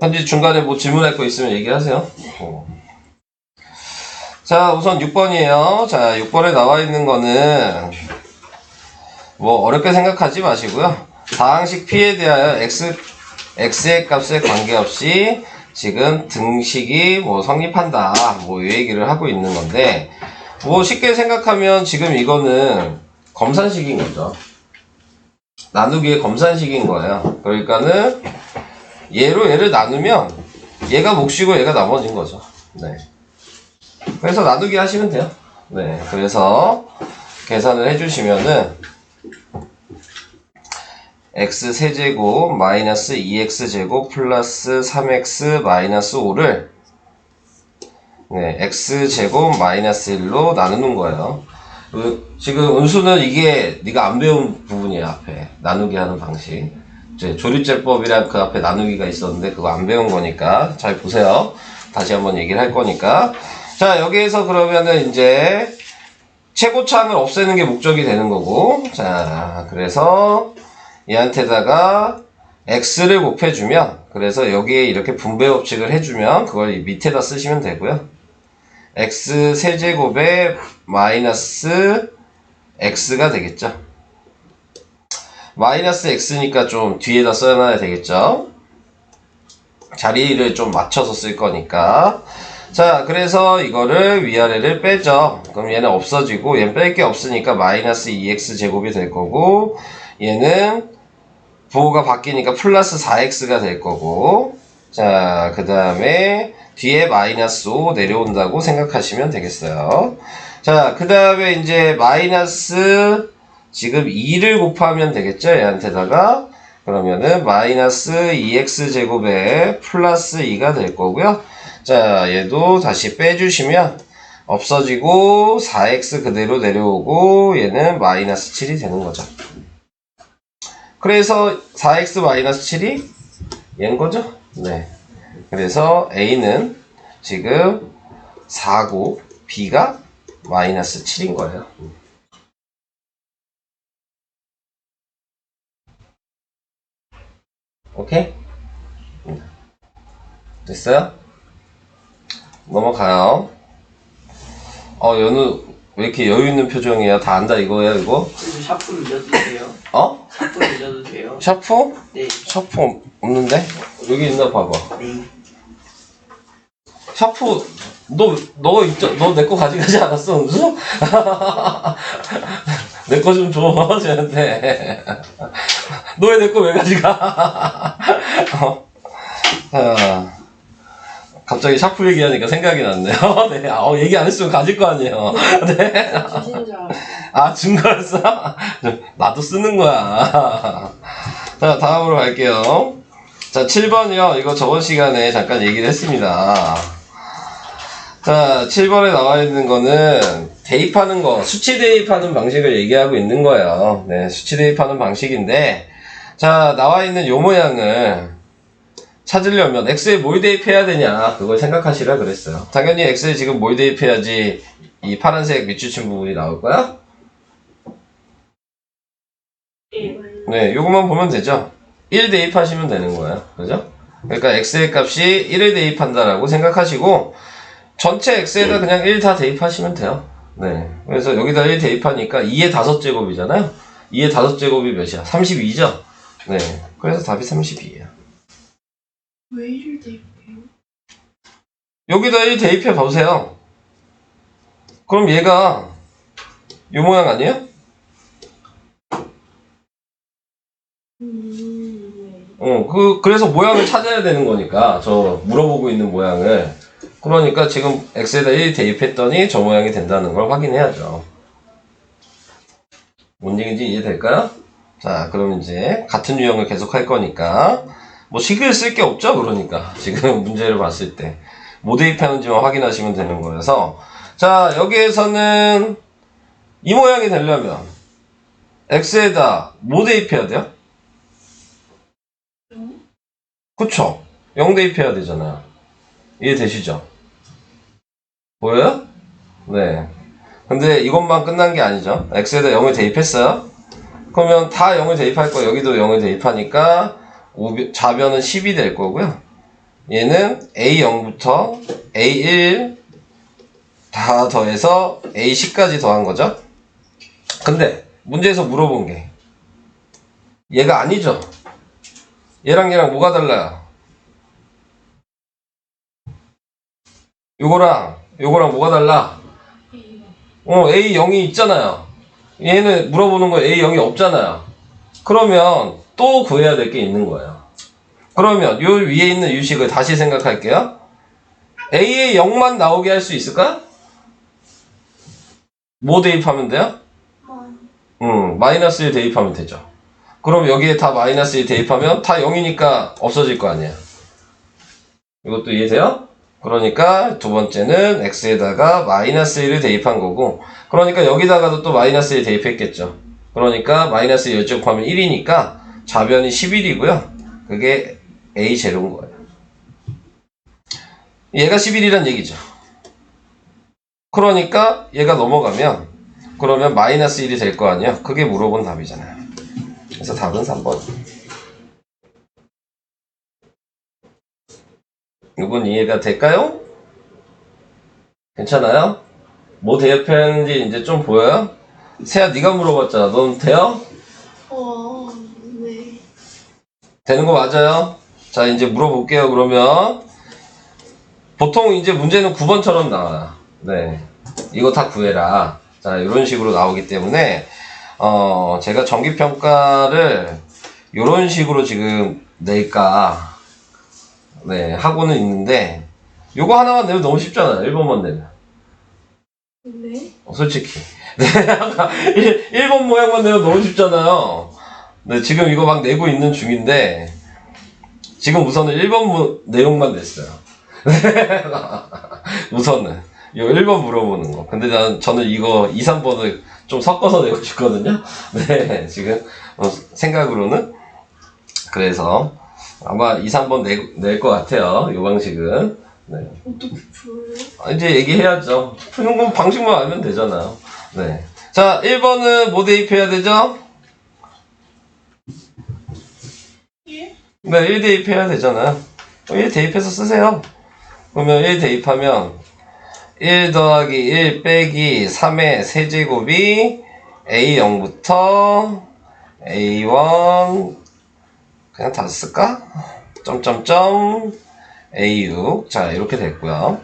현지 중간에 뭐 질문할 거 있으면 얘기하세요. 자, 우선 6번이에요. 자, 6번에 나와 있는 거는 뭐 어렵게 생각하지 마시고요. 다항식 P에 대하여 x의 값에 관계없이 지금 등식이 뭐 성립한다. 뭐 이 얘기를 하고 있는 건데, 뭐 쉽게 생각하면 지금 이거는 검산식인 거죠. 나누기의 검산식인 거예요. 그러니까는 얘로 얘를 나누면 얘가 몫이고 얘가 나머진 거죠. 네. 그래서 나누기 하시면 돼요. 네. 그래서 계산을 해주시면은 x 세제곱 마이너스 2x 제곱 플러스 3x 마이너스 5를 네, x 제곱 마이너스 1로 나누는 거예요. 지금 은수는 이게 네가 안 배운 부분이야. 앞에 나누기 하는 방식. 이제 조립제법이란 그 앞에 나누기가 있었는데 그거 안 배운 거니까 잘 보세요. 다시 한번 얘기를 할 거니까. 자, 여기에서 그러면은 이제 최고차항을 없애는 게 목적이 되는 거고, 자, 그래서 얘한테다가 x를 곱해주면, 그래서 여기에 이렇게 분배 법칙을 해주면 그걸 밑에다 쓰시면 되고요. x 세제곱에 마이너스 x가 되겠죠. 마이너스 x니까 좀 뒤에다 써놔야 되겠죠. 자리를 좀 맞춰서 쓸 거니까. 자, 그래서 이거를 위아래를 빼죠. 그럼 얘는 없어지고 얘는 뺄 게 없으니까 마이너스 2x 제곱이 될 거고, 얘는 부호가 바뀌니까 플러스 4x가 될 거고, 자, 그 다음에 뒤에 마이너스 5 내려온다고 생각하시면 되겠어요. 자, 그 다음에 이제 마이너스 지금 2를 곱하면 되겠죠? 얘한테다가. 그러면은 마이너스 2x 제곱에 플러스 2가 될 거고요. 자, 얘도 다시 빼주시면 없어지고 4x 그대로 내려오고 얘는 마이너스 7이 되는 거죠. 그래서 4x 마이너스 7이 얘인 거죠? 네. 그래서 A는 지금 4고 B가 마이너스 7인 거예요. 오케이? 됐어요? 넘어가요. 연우 왜 이렇게 여유 있는 표정이야? 다 안다 이거야, 이거? 샤프 눌러도 돼요? 어? 샤프 눌러도 돼요? 샤프? 네. 샤프 없는데? 여기 있나 봐봐. 네. 샤프 너 내 거 가져가지 않았어, 은수? 내 거 좀 줘, 쟤한테. 너 왜 내 거 왜 가져가? 갑자기 샤프 얘기하니까 생각이 났네요. 네, 얘기 안 했으면 가질 거 아니에요. 네. 주신 줄 알았어요. 아, 준 거였어? 나도 쓰는 거야. 자, 다음으로 갈게요. 자, 7번이요. 이거 저번 시간에 잠깐 얘기를 했습니다. 자, 7번에 나와 있는 거는 대입하는 거, 수치 대입하는 방식을 얘기하고 있는 거예요. 네, 수치 대입하는 방식인데, 자, 나와 있는 요 모양을 찾으려면 x에 뭘 대입해야 되냐, 그걸 생각하시라 그랬어요. 당연히 x에 지금 뭘 대입해야지 이 파란색 밑줄친 부분이 나올 거야? 네, 요것만 보면 되죠. 1 대입하시면 되는 거예요. 그죠? 그러니까 x의 값이 1을 대입한다라고 생각하시고 전체 x에다 그냥 1 다 대입하시면 돼요. 네. 그래서 여기다 1 대입하니까 2의 5제곱이잖아요. 2의 5제곱이 몇이야? 32죠? 네. 그래서 답이 32예요. 왜 이를 대입해요? 여기다 1 대입해 보세요. 그럼 얘가 이 모양 아니에요? 네. 그래서 모양을 찾아야 되는 거니까, 저 물어보고 있는 모양을. 그러니까 지금 x에다 1 대입했더니 저 모양이 된다는 걸 확인해야죠. 뭔 얘기인지 이해될까요? 자, 그럼 이제 같은 유형을 계속 할 거니까 뭐 식을 쓸 게 없죠. 그러니까 지금 문제를 봤을 때 뭐 대입하는지만 확인하시면 되는 거여서, 자, 여기에서는 이 모양이 되려면 x에다 뭐 대입해야 돼요? 그쵸? 0 대입해야 되잖아요. 이해되시죠? 보여요? 네. 근데 이것만 끝난 게 아니죠. x에다 0을 대입했어요. 그러면 다 0을 대입할 거예요. 여기도 0을 대입하니까 좌변은 10이 될 거고요. 얘는 A0부터 A1 다 더해서 A10까지 더한 거죠. 근데 문제에서 물어본 게 얘가 아니죠. 얘랑 뭐가 달라요? 요거랑 뭐가 달라? A0이 있잖아요. 얘는 물어보는 거 A0이 없잖아요. 그러면 또 구해야 될 게 있는 거예요. 그러면 요 위에 있는 유식을 다시 생각할게요. A에 0만 나오게 할 수 있을까? 뭐 대입하면 돼요? 마이너스 1 대입하면 되죠. 그럼 여기에 다 마이너스 1 대입하면 다 0이니까 없어질 거 아니에요. 이것도 이해돼요? 그러니까 두 번째는 x에다가 마이너스 1을 대입한 거고, 그러니까 여기다가도 또 마이너스 1 대입했겠죠. 그러니까 마이너스 1 제곱하면 1이니까 좌변이 11이고요. 그게 a 제로인 거예요. 얘가 11이란 얘기죠. 그러니까 얘가 넘어가면 그러면 마이너스 1이 될 거 아니에요. 그게 물어본 답이잖아요. 그래서 답은 3번. 이건 이해가 될까요? 괜찮아요? 뭐 대입했는지 이제 좀 보여요? 세아 네가 물어봤잖아. 넌 돼요? 네. 되는 거 맞아요? 자, 이제 물어볼게요. 그러면 보통 이제 문제는 9번처럼 나와요. 네, 이거 다 구해라. 자, 이런 식으로 나오기 때문에 제가 정기평가를 이런 식으로 지금 낼까 네 하고는 있는데, 요거 하나만 내면 너무 쉽잖아요. 1번만 내면. 네. 솔직히 네, 1번 모양만 내면 너무 쉽잖아요. 네, 지금 이거 막 내고 있는 중인데 지금 우선은 1번 내용만 냈어요. 우선은 요 1번 물어보는 거. 근데 저는 이거 2, 3번을 좀 섞어서 내고 싶거든요. 네, 지금 생각으로는. 그래서 아마 2, 3번 낼 것 같아요. 이 방식은. 네. 어떻게 풀어요? 이제 얘기해야죠. 푸는 건 방식만 알면 되잖아요. 네. 자, 1번은 뭐 대입해야 되죠? 예? 네, 1 대입해야 되잖아요. 1 대입해서 쓰세요. 그러면 1 대입하면 1 더하기 1 빼기 3의 세제곱이 A0부터 A1 그냥 다 쓸까? 점점점 A6. 자, 이렇게 됐고요.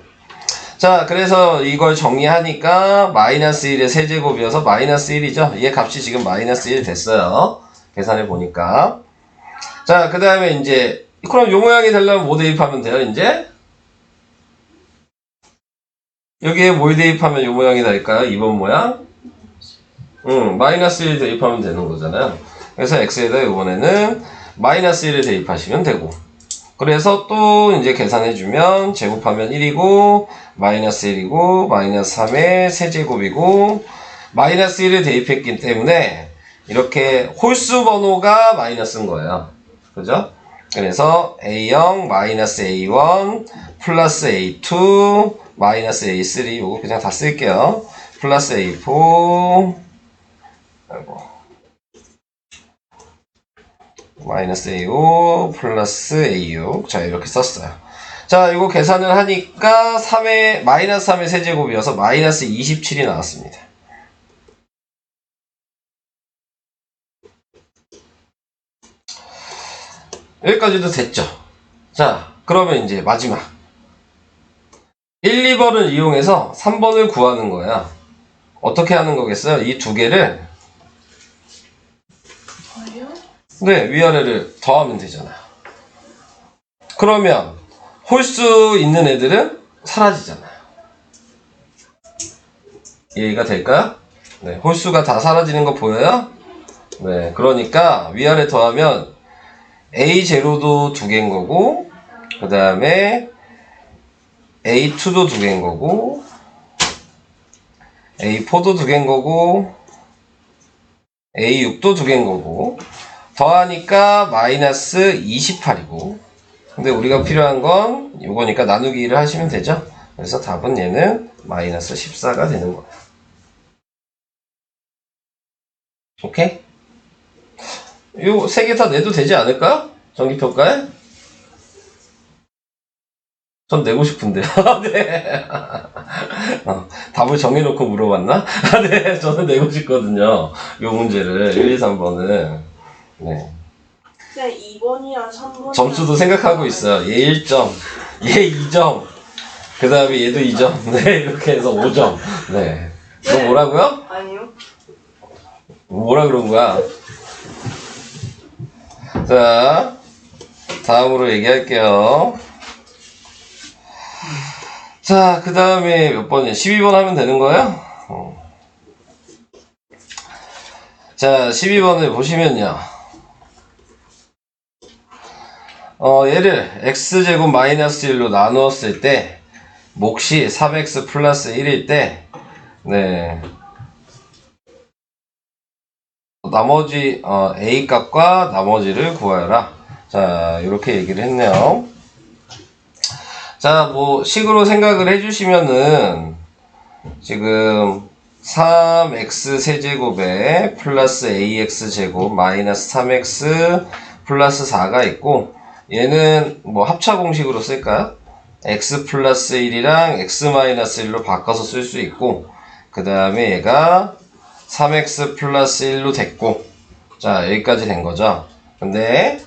자, 그래서 이걸 정리하니까 마이너스 1의 세제곱이어서 마이너스 1이죠. 얘 값이 지금 마이너스 1 됐어요. 계산해 보니까. 자, 그 다음에 이제 그럼 요 모양이 되려면 뭐 대입하면 돼요, 이제? 여기에 뭘 대입하면 요 모양이 될까요? 2번 모양? 마이너스 1 대입하면 되는 거잖아요. 그래서 x에다 이번에는 마이너스 1을 대입하시면 되고, 그래서 또 이제 계산해주면 제곱하면 1이고 마이너스 1이고 마이너스 3의 세제곱이고, 마이너스 1을 대입했기 때문에 이렇게 홀수 번호가 마이너스인 거예요. 그죠? 그래서 A0 마이너스 A1 플러스 A2 마이너스 A3, 요거 그냥 다 쓸게요. 플러스 A4 아이고 마이너스 A5 플러스 A6. 자, 이렇게 썼어요. 자, 이거 계산을 하니까 3의 마이너스 3의 세제곱이어서 마이너스 27이 나왔습니다. 여기까지도 됐죠. 자, 그러면 이제 마지막 1, 2번을 이용해서 3번을 구하는 거야. 어떻게 하는 거겠어요? 이 두 개를 저요? 네, 위아래를 더하면 되잖아요. 그러면 홀수 있는 애들은 사라지잖아요. 이해가 될까요? 네, 홀수가 다 사라지는 거 보여요? 네, 그러니까 위아래 더하면 A0도 두 개인 거고, 그 다음에 A2도 두 개인 거고, A4도 두 개인 거고, A6도 두 개인 거고, 더하니까 마이너스 28이고, 근데 우리가 필요한 건 이거니까 나누기를 하시면 되죠? 그래서 답은 얘는 마이너스 14가 되는 거예요. 오케이? 요 세 개 다 내도 되지 않을까요? 정기평가에? 전 내고 싶은데요. 네. 답을 정해놓고 물어봤나? 네, 저는 내고 싶거든요. 요 문제를, 1, 2, 3번은. 네. 네, 2번이랑 3번. 점수도 생각하고 있어요. 얘 1점, 얘 2점, 그 다음에 얘도 2점. 네, 이렇게 해서 5점. 네. 너 뭐라고요? 아니요. 뭐라 그런 거야? 자, 다음으로 얘기할게요. 자, 그 다음에 몇 번이야? 12번 하면 되는 거예요? 자, 12번을 보시면요. 얘를 x제곱 마이너스 1로 나누었을 때, 몫이 3x 플러스 1일 때, 네. 나머지, a 값과 나머지를 구하여라. 자, 이렇게 얘기를 했네요. 자, 뭐, 식으로 생각을 해주시면은, 지금, 3x 세제곱에 플러스 ax 제곱 마이너스 3x 플러스 4가 있고, 얘는 뭐 합차 공식으로 쓸까요? x 플러스 1이랑 x 마이너스 1로 바꿔서 쓸 수 있고, 그 다음에 얘가 3x 플러스 1로 됐고, 자, 여기까지 된 거죠. 근데,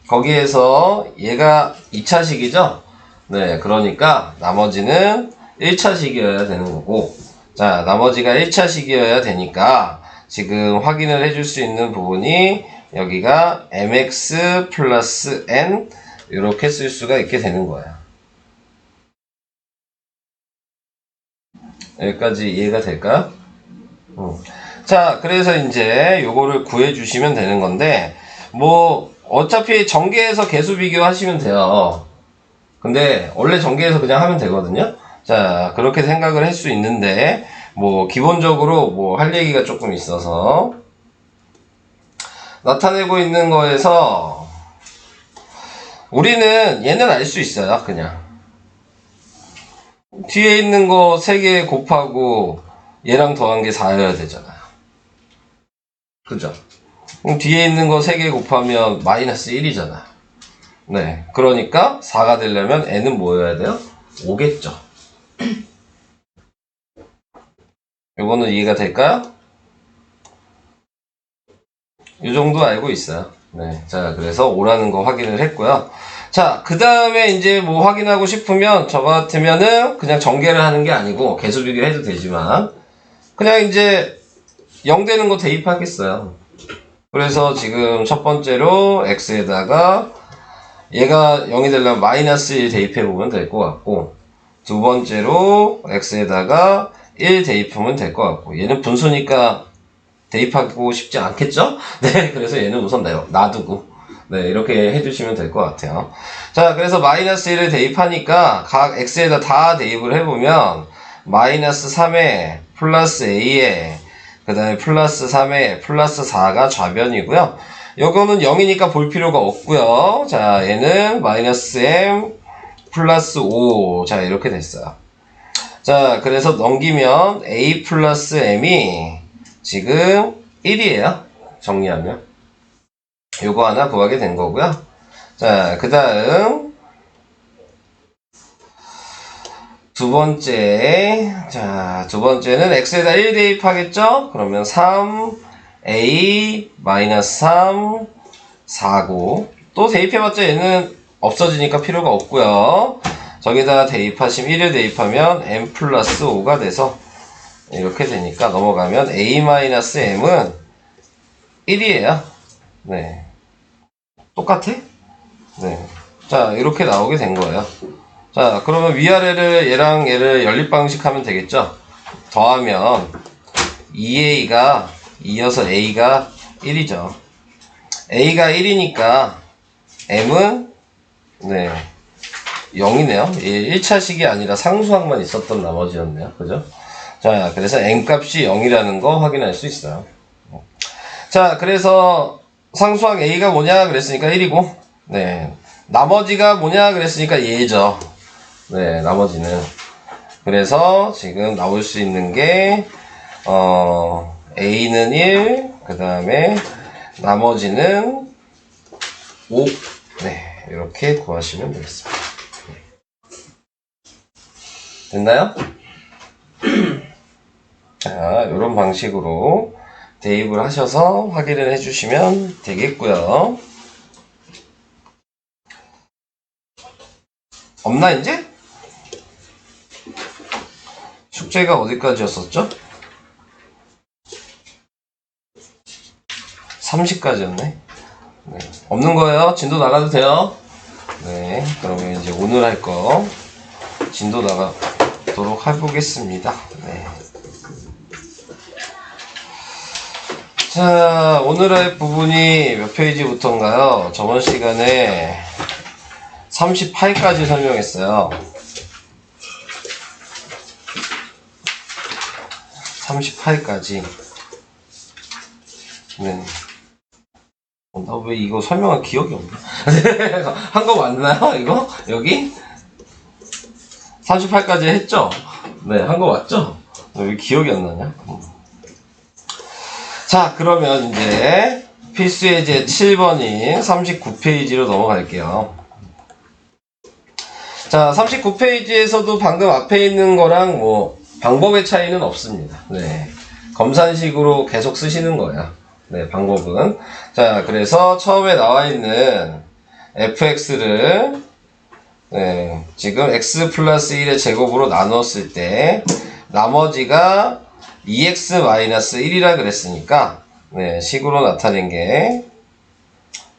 거기에서 얘가 2차식이죠? 네, 그러니까 나머지는 1차식이어야 되는 거고, 자, 나머지가 1차식이어야 되니까 지금 확인을 해줄 수 있는 부분이 여기가 mx 플러스 n 이렇게 쓸 수가 있게 되는 거예요. 여기까지 이해가 될까요? 자, 그래서 이제 요거를 구해 주시면 되는 건데, 뭐 어차피 전개해서 개수 비교하시면 돼요. 근데 원래 전개해서 그냥 하면 되거든요. 자, 그렇게 생각을 할 수 있는데, 뭐 기본적으로 뭐 할 얘기가 조금 있어서 나타내고 있는 거에서 우리는 얘는 알 수 있어요. 그냥 뒤에 있는 거 3개 곱하고 얘랑 더한 게 4여야 되잖아요. 그죠? 그럼 뒤에 있는 거 3개 곱하면 마이너스 1이잖아. 네, 그러니까 4가 되려면 n은 뭐여야 돼요? 5겠죠. 요거는 이해가 될까요? 이 정도 알고 있어요. 네, 자, 그래서 5라는 거 확인을 했고요. 자, 그 다음에 이제 뭐 확인하고 싶으면 저 같으면은 그냥 전개를 하는 게 아니고 개수 비교해도 되지만 그냥 이제 0 되는 거 대입하겠어요. 그래서 지금 첫 번째로 x에다가 얘가 0이 되려면 마이너스 1 대입해보면 될 것 같고, 두 번째로 x에다가 1 대입하면 될 것 같고, 얘는 분수니까 대입하고 싶지 않겠죠? 네, 그래서 얘는 우선 놔두고, 네, 이렇게 해주시면 될 것 같아요. 자, 그래서 마이너스 1을 대입하니까 각 x에다 다 대입을 해보면 마이너스 3에 플러스 a에 그 다음에 플러스 3에 플러스 4가 좌변이고요. 요거는 0이니까 볼 필요가 없고요. 자, 얘는 마이너스 m 플러스 5. 자, 이렇게 됐어요. 자, 그래서 넘기면 a 플러스 m이 지금 1이에요. 정리하면. 요거 하나 구하게 된 거고요. 자, 그 다음 두 번째. 자, 두 번째는 x에다 1 대입하겠죠? 그러면 3a 마이너스 3 4고 또 대입해봤자 얘는 없어지니까 필요가 없고요. 저기다 대입하시면 1을 대입하면 m 플러스 5가 돼서 이렇게 되니까 넘어가면 a 마이너스 m은 1이에요. 네, 똑같아? 네. 자, 이렇게 나오게 된 거예요. 자, 그러면 위아래를 얘랑 얘를 연립방식 하면 되겠죠? 더하면 2a가 2여서 a가 1이죠. a가 1이니까 m은 네 0이네요. 1차식이 아니라 상수항만 있었던 나머지였네요. 그죠? 자, 그래서 m값이 0이라는 거 확인할 수 있어요. 자, 그래서 상수항 a가 뭐냐 그랬으니까 1이고, 네, 나머지가 뭐냐 그랬으니까 얘죠. 네, 나머지는. 그래서 지금 나올 수 있는 게 a는 1, 그 다음에 나머지는 5. 네, 이렇게 구하시면 되겠습니다. 됐나요? 자, 이런 방식으로 대입을 하셔서 확인을 해주시면 되겠고요. 없나 이제? 숙제가 어디까지였었죠? 30까지였네. 네. 없는 거예요. 진도 나가도 돼요. 네. 그러면 이제 오늘 할 거 진도 나가도록 해보겠습니다. 네. 자, 오늘 할 부분이 몇 페이지부터인가요? 저번 시간에 38까지 설명했어요. 38까지. 네. 나 왜 이거 설명할 기억이 없나? 한 거 맞나요? 이거? 여기? 38까지 했죠? 네, 한 거 맞죠? 왜 기억이 안 나냐? 자, 그러면 이제 필수의 제 7번인 39페이지로 넘어갈게요. 자, 39페이지에서도 방금 앞에 있는 거랑 뭐 방법의 차이는 없습니다. 네. 검산식으로 계속 쓰시는 거예요. 네, 방법은. 자, 그래서 처음에 나와 있는 fx를 네, 지금 x 플러스 1의 제곱으로 나눴을 때 나머지가 2x-1이라 그랬으니까 네, 식으로 나타낸 게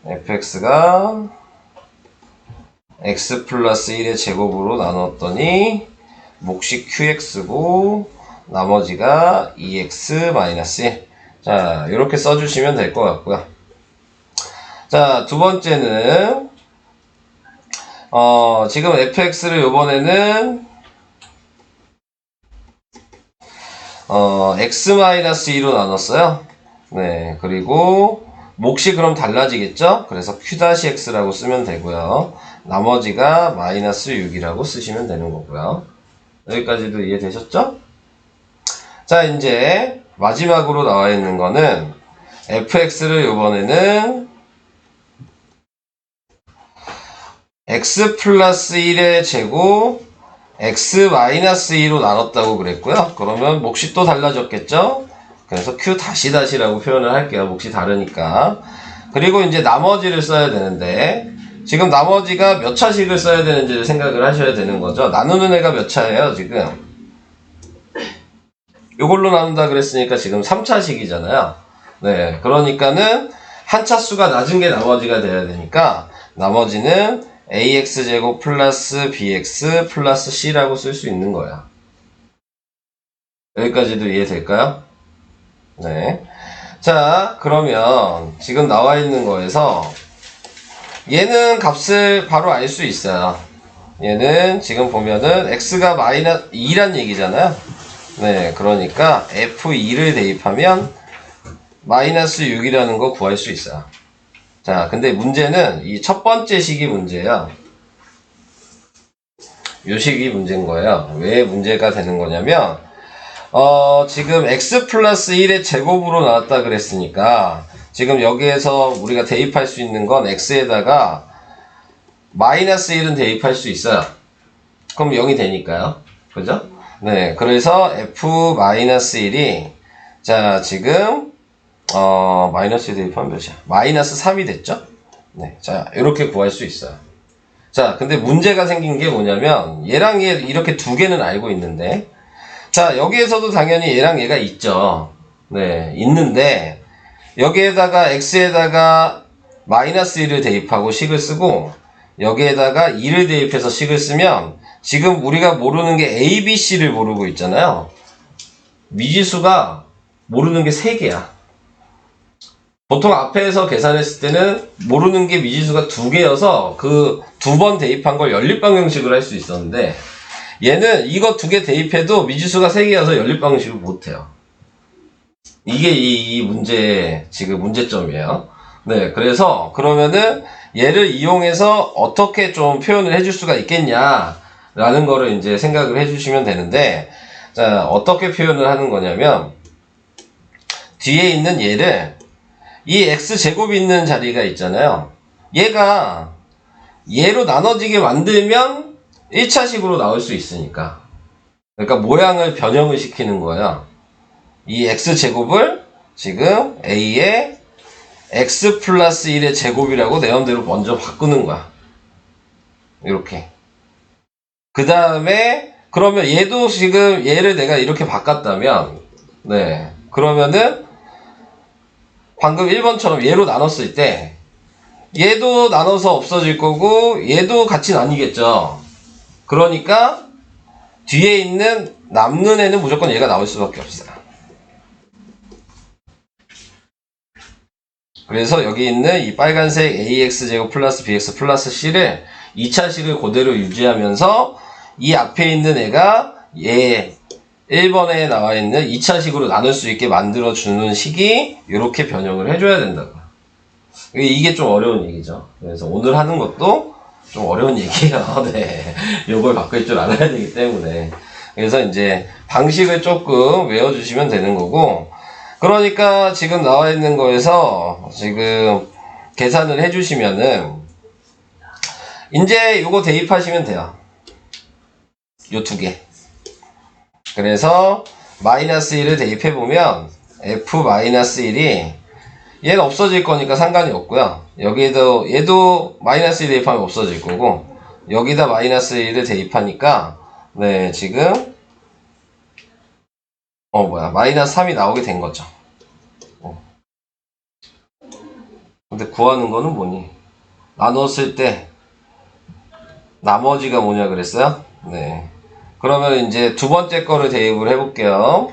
fx가 x 플러스 1의 제곱으로 나눴더니 몫이 qx고 나머지가 2x-1. 자, 이렇게 써주시면 될 것 같고요. 자, 두 번째는 지금 fx를 요번에는 x-2로 나눴어요. 네, 그리고 몫이 그럼 달라지겠죠? 그래서 q-x라고 쓰면 되고요. 나머지가 마이너스 6이라고 쓰시면 되는 거고요. 여기까지도 이해되셨죠? 자, 이제 마지막으로 나와 있는 거는 fx를 요번에는 x 플러스 1의 제곱 x 마이너스 2로 나눴다고 그랬고요. 그러면 몫이 또 달라졌겠죠? 그래서 q 다시다시라고 표현을 할게요. 몫이 다르니까. 그리고 이제 나머지를 써야 되는데 지금 나머지가 몇 차식을 써야 되는지를 생각을 하셔야 되는 거죠. 나누는 애가 몇 차예요, 지금? 이걸로 나눈다 그랬으니까 지금 3차식이잖아요. 네, 그러니까는 한 차수가 낮은 게 나머지가 돼야 되니까 나머지는 ax제곱 플러스 bx 플러스 c라고 쓸 수 있는 거야. 여기까지도 이해될까요? 네. 자, 그러면 지금 나와 있는 거에서 얘는 값을 바로 알 수 있어요. 얘는 지금 보면은 x가 마이너스 2란 얘기잖아요. 네, 그러니까 f2를 대입하면 마이너스 6이라는 거 구할 수 있어요. 자, 근데 문제는 이 첫 번째 식이 문제예요. 요 식이 문제인 거예요. 왜 문제가 되는 거냐면 지금 x 플러스 1의 제곱으로 나왔다 그랬으니까 지금 여기에서 우리가 대입할 수 있는 건 x에다가 마이너스 1은 대입할 수 있어요. 그럼 0이 되니까요. 그죠? 네, 그래서 f-1이 자, 지금 마이너스 1 대입하면 몇이야? 마이너스 3이 됐죠? 네, 자, 이렇게 구할 수 있어요. 자, 근데 문제가 생긴 게 뭐냐면 얘랑 얘 이렇게 두 개는 알고 있는데 자, 여기에서도 당연히 얘랑 얘가 있죠. 네, 있는데 여기에다가 x에다가 마이너스 1을 대입하고 식을 쓰고 여기에다가 2를 대입해서 식을 쓰면 지금 우리가 모르는 게 a, b, c를 모르고 있잖아요. 미지수가 모르는 게 3개야. 보통 앞에서 계산했을 때는 모르는 게 미지수가 2개여서 그 2번 대입한 걸 연립방정식으로 할 수 있었는데 얘는 이거 2개 대입해도 미지수가 3개여서 연립방정식을 못해요. 이게 이 문제의 지금 문제점이에요. 네, 그래서 그러면은 얘를 이용해서 어떻게 좀 표현을 해줄 수가 있겠냐라는 거를 이제 생각을 해주시면 되는데 자, 어떻게 표현을 하는 거냐면 뒤에 있는 얘를 이 x제곱이 있는 자리가 있잖아요. 얘가 얘로 나눠지게 만들면 1차식으로 나올 수 있으니까 그러니까 모양을 변형을 시키는 거야. 이 x제곱을 지금 a의 x 플러스 1의 제곱이라고 내 맘대로 먼저 바꾸는 거야. 이렇게. 그 다음에 그러면 얘도 지금 얘를 내가 이렇게 바꿨다면 네 그러면은 방금 1번처럼 얘로 나눴을 때 얘도 나눠서 없어질 거고 얘도 같이 나뉘겠죠. 그러니까 뒤에 있는 남는 애는 무조건 얘가 나올 수밖에 없어요. 그래서 여기 있는 이 빨간색 ax제곱 플러스 bx 플러스 c를 2차식을 그대로 유지하면서 이 앞에 있는 애가 얘 1번에 나와 있는 2차식으로 나눌 수 있게 만들어주는 식이 이렇게 변형을 해줘야 된다고. 이게 좀 어려운 얘기죠. 그래서 오늘 하는 것도 좀 어려운 얘기예요. 네. 요걸 바꿀 줄 알아야 되기 때문에. 그래서 이제 방식을 조금 외워주시면 되는 거고, 그러니까 지금 나와 있는 거에서 지금 계산을 해주시면은, 이제 요거 대입하시면 돼요. 요 두 개. 그래서 마이너스 1을 대입해보면 f-1이 얘는 없어질 거니까 상관이 없고요. 여기도 얘도 마이너스 1 대입하면 없어질 거고 여기다 마이너스 1을 대입하니까 네 지금 마이너스 3이 나오게 된 거죠. 근데 구하는 거는 뭐니? 나눴을 때 나머지가 뭐냐 그랬어요? 네. 그러면 이제 두 번째 거를 대입을 해볼게요.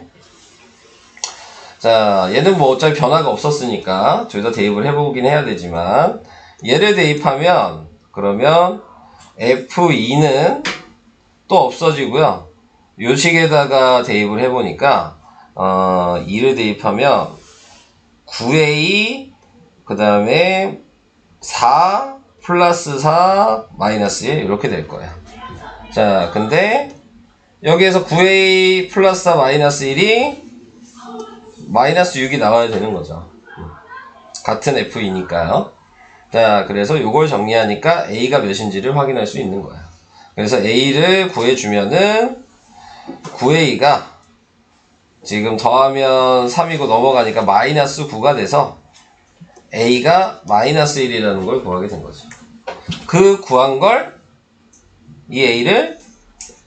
자, 얘는 뭐 어차피 변화가 없었으니까 둘 다 대입을 해보긴 해야 되지만 얘를 대입하면 그러면 F2는 또 없어지고요. 요 식에다가 대입을 해보니까 2를 대입하면 9A 그 다음에 4 플러스 4 마이너스 1 이렇게 될 거예요. 자, 근데 여기에서 9A 플러스 4 마이너스 1이 마이너스 6이 나와야 되는 거죠. 같은 F2니까요. 자, 그래서 요걸 정리하니까 A가 몇인지를 확인할 수 있는 거야. 그래서 A를 구해주면은 9A가 지금 더하면 3이고 넘어가니까 마이너스 9가 돼서 A가 마이너스 1이라는 걸 구하게 된 거죠. 그 구한 걸 이 A를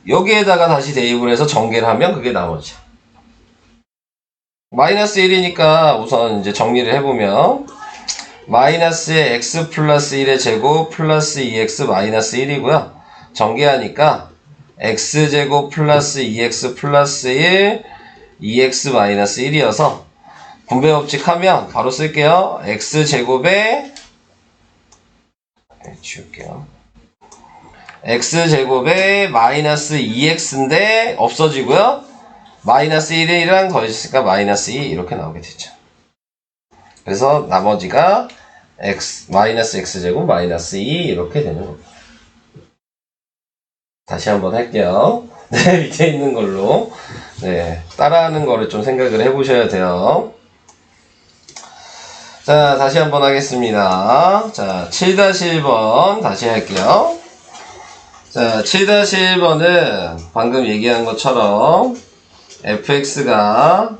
여기에다가 다시 대입을 해서 전개를 하면 그게 나머지. 마이너스 1이니까 우선 이제 정리를 해보면 마이너스의 x 플러스 1의 제곱 플러스 2x 마이너스 1이고요. 전개하니까 x제곱 플러스 2x 플러스 1 2x 마이너스 1이어서 분배 법칙 하면 바로 쓸게요. x제곱에 지울게요. x제곱에 마이너스 2x인데 없어지고요. 마이너스 1이랑 더해졌으니까 마이너스 2 이렇게 나오게 되죠. 그래서 나머지가 마이너스 x제곱 마이너스 2 이렇게 되는 겁니다. 다시 한번 할게요. 네, 밑에 있는 걸로 네, 따라하는 거를 좀 생각을 해보셔야 돼요. 자, 다시 한번 하겠습니다. 자, 7-1번 다시 할게요. 자, 7-1번은 방금 얘기한 것처럼 fx가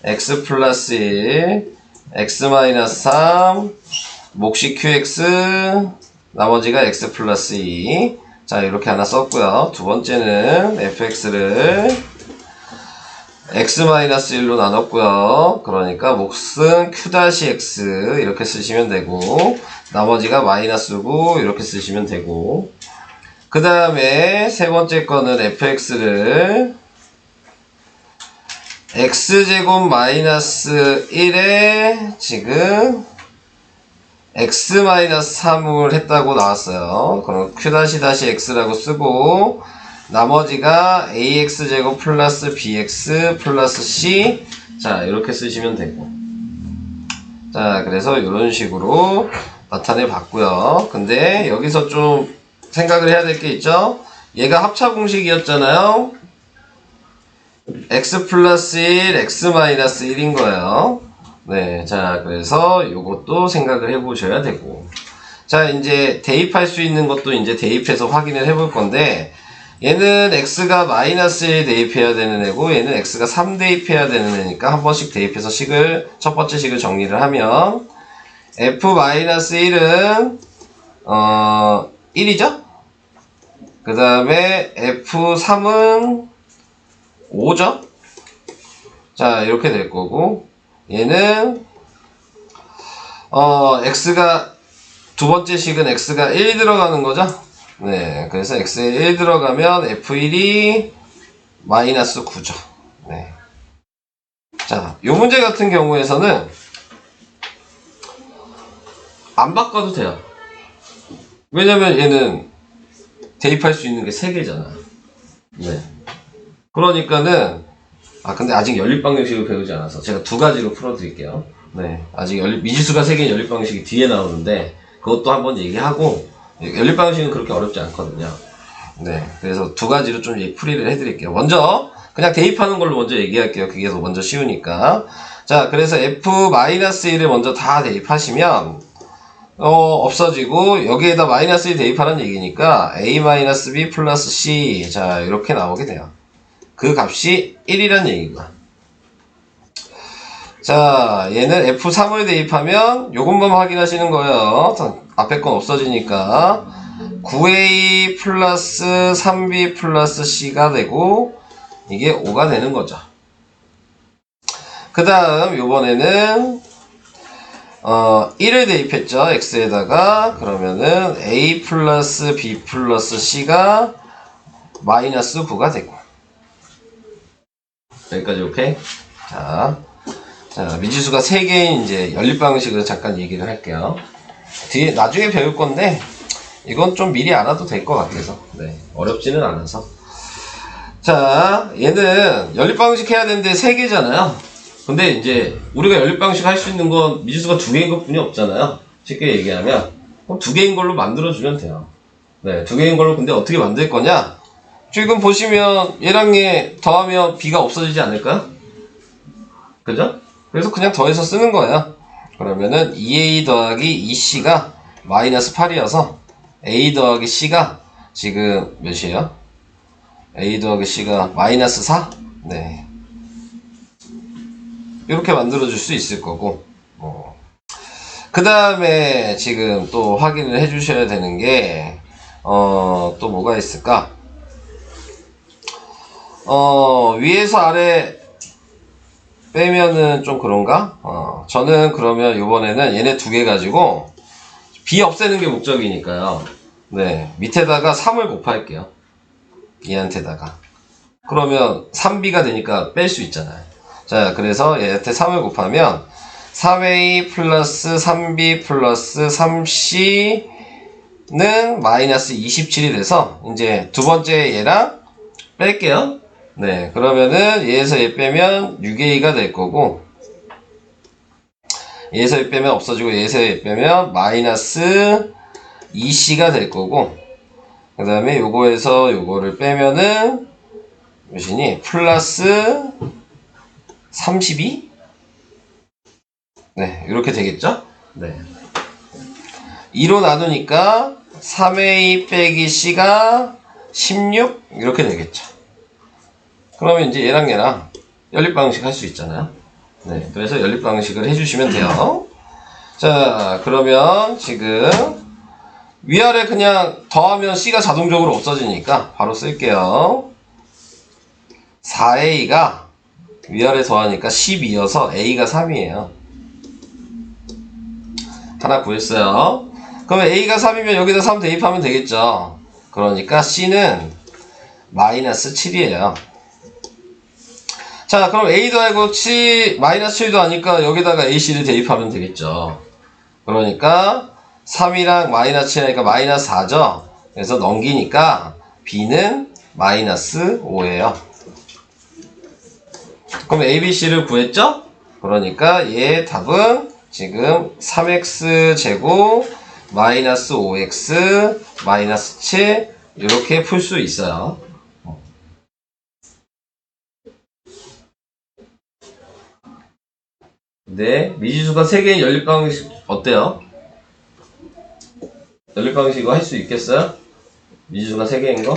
x 플러스 1, x 마이너스 3, 몫이 qx, 나머지가 x 플러스 2. 자, 이렇게 하나 썼고요. 두 번째는 fx를 x 마이너스 1로 나눴고요. 그러니까 몫은 q-x 이렇게 쓰시면 되고 나머지가 마이너스고 이렇게 쓰시면 되고 그 다음에 세 번째 거는 fx를 x제곱 마이너스 1에 지금 x 마이너스 3을 했다고 나왔어요. 그럼 q-x라고 쓰고 나머지가 ax제곱 플러스 bx 플러스 c 자 이렇게 쓰시면 되고 자 그래서 이런 식으로 나타내 봤고요. 근데 여기서 좀 생각을 해야 될 게 있죠. 얘가 합차 공식이었잖아요. x 플러스 1, x 마이너스 1인 거예요. 네, 자, 그래서 요것도 생각을 해 보셔야 되고. 자, 이제 대입할 수 있는 것도 이제 대입해서 확인을 해 볼 건데, 얘는 x가 마이너스 1 대입해야 되는 애고 얘는 x가 3 대입해야 되는 애니까 한 번씩 대입해서 식을 첫 번째 식을 정리를 하면 f-1은 1이죠? 그 다음에 f3은 5죠? 자 이렇게 될 거고 얘는 x가 두 번째 식은 x가 1 들어가는 거죠? 네, 그래서 x에 1 들어가면 f1이 마이너스 9죠. 네. 자, 요 문제 같은 경우에서는 안 바꿔도 돼요. 왜냐면 얘는 대입할 수 있는 게 3개잖아. 네. 그러니까는 근데 아직 연립 방정식을 배우지 않아서 제가 두 가지로 풀어드릴게요. 네, 아직 미지수가 3개인 연립 방정식이 뒤에 나오는데 그것도 한번 얘기하고 연립 방정식은 그렇게 어렵지 않거든요. 네, 그래서 두 가지로 좀 풀이를 해드릴게요. 먼저 그냥 대입하는 걸로 먼저 얘기할게요. 그게 더 먼저 쉬우니까. 자, 그래서 f-1을 먼저 다 대입하시면 없어지고 여기에다 마이너스 1 대입하는 얘기니까 a-b 플러스 c 자 이렇게 나오게 돼요. 그 값이 1이란 얘기구나. 자, 얘는 f3을 대입하면 요것만 확인하시는 거예요. 앞에 건 없어지니까 9a 플러스 3b 플러스 c가 되고 이게 5가 되는 거죠. 그 다음 요번에는 1을 대입했죠. x에다가 그러면은 a 플러스 b 플러스 c가 마이너스 9가 되고 여기까지 오케이? 자, 미지수가 3개인 이제 연립 방식으로 잠깐 얘기를 할게요. 뒤에 나중에 배울 건데 이건 좀 미리 알아도 될 것 같아서 네, 어렵지는 않아서. 자, 얘는 연립 방식 해야 되는데 3개잖아요. 근데 이제 우리가 연립 방식 할 수 있는 건 미지수가 2개인 것뿐이 없잖아요. 쉽게 얘기하면 그럼 2개인 걸로 만들어주면 돼요. 네, 2개인 걸로. 근데 어떻게 만들 거냐? 지금 보시면 얘랑 얘 더하면 b가 없어지지 않을까요? 그죠? 그래서 그냥 더해서 쓰는 거예요. 그러면은 2a 더하기 2c가 마이너스 8이어서 a 더하기 c가 지금 몇이에요? a 더하기 c가 마이너스 4? 네. 이렇게 만들어줄 수 있을 거고 그 다음에 지금 또 확인을 해주셔야 되는 게 또 뭐가 있을까? 위에서 아래 빼면은 좀 그런가? 저는 그러면 이번에는 얘네 2개 가지고 b 없애는 게 목적이니까요. 네, 밑에다가 3을 곱할게요. 얘한테다가. 그러면 3b가 되니까 뺄 수 있잖아요. 자, 그래서 얘한테 3을 곱하면 3a 플러스 3b 플러스 3c는 마이너스 27이 돼서 이제 두 번째 얘랑 뺄게요. 네, 그러면은 얘에서 얘 빼면 6a가 될 거고 얘에서 얘 빼면 없어지고 얘에서 얘 빼면 마이너스 2c가 될 거고 그 다음에 요거에서 요거를 빼면은 몇이니? 플러스 32? 네, 이렇게 되겠죠? 네. 2로 나누니까 3a 빼기 c가 16? 이렇게 되겠죠. 그러면 이제 얘랑 얘랑 연립 방식 할 수 있잖아요. 네, 그래서 연립 방식을 해주시면 돼요. 자, 그러면 지금 위아래 그냥 더하면 c가 자동적으로 없어지니까 바로 쓸게요. 4a가 위아래 더하니까 12여서 a가 3이에요. 하나 구했어요. 그러면 a가 3이면 여기다 3 대입하면 되겠죠. 그러니까 c는 마이너스 7이에요. 자, 그럼 a 더하고 마이너스 7도 하니까 여기다가 ac를 대입하면 되겠죠. 그러니까 3이랑 마이너스 7 하니까 마이너스 4죠. 그래서 넘기니까 b는 마이너스 5예요. 그럼 a, b, c를 구했죠? 그러니까 얘 답은 지금 3x 제곱 마이너스 5x 마이너스 7 이렇게 풀 수 있어요. 네, 미지수가 3개의 연립 방식 어때요? 연립 방식 이거 할 수 있겠어요? 미지수가 3개인 거?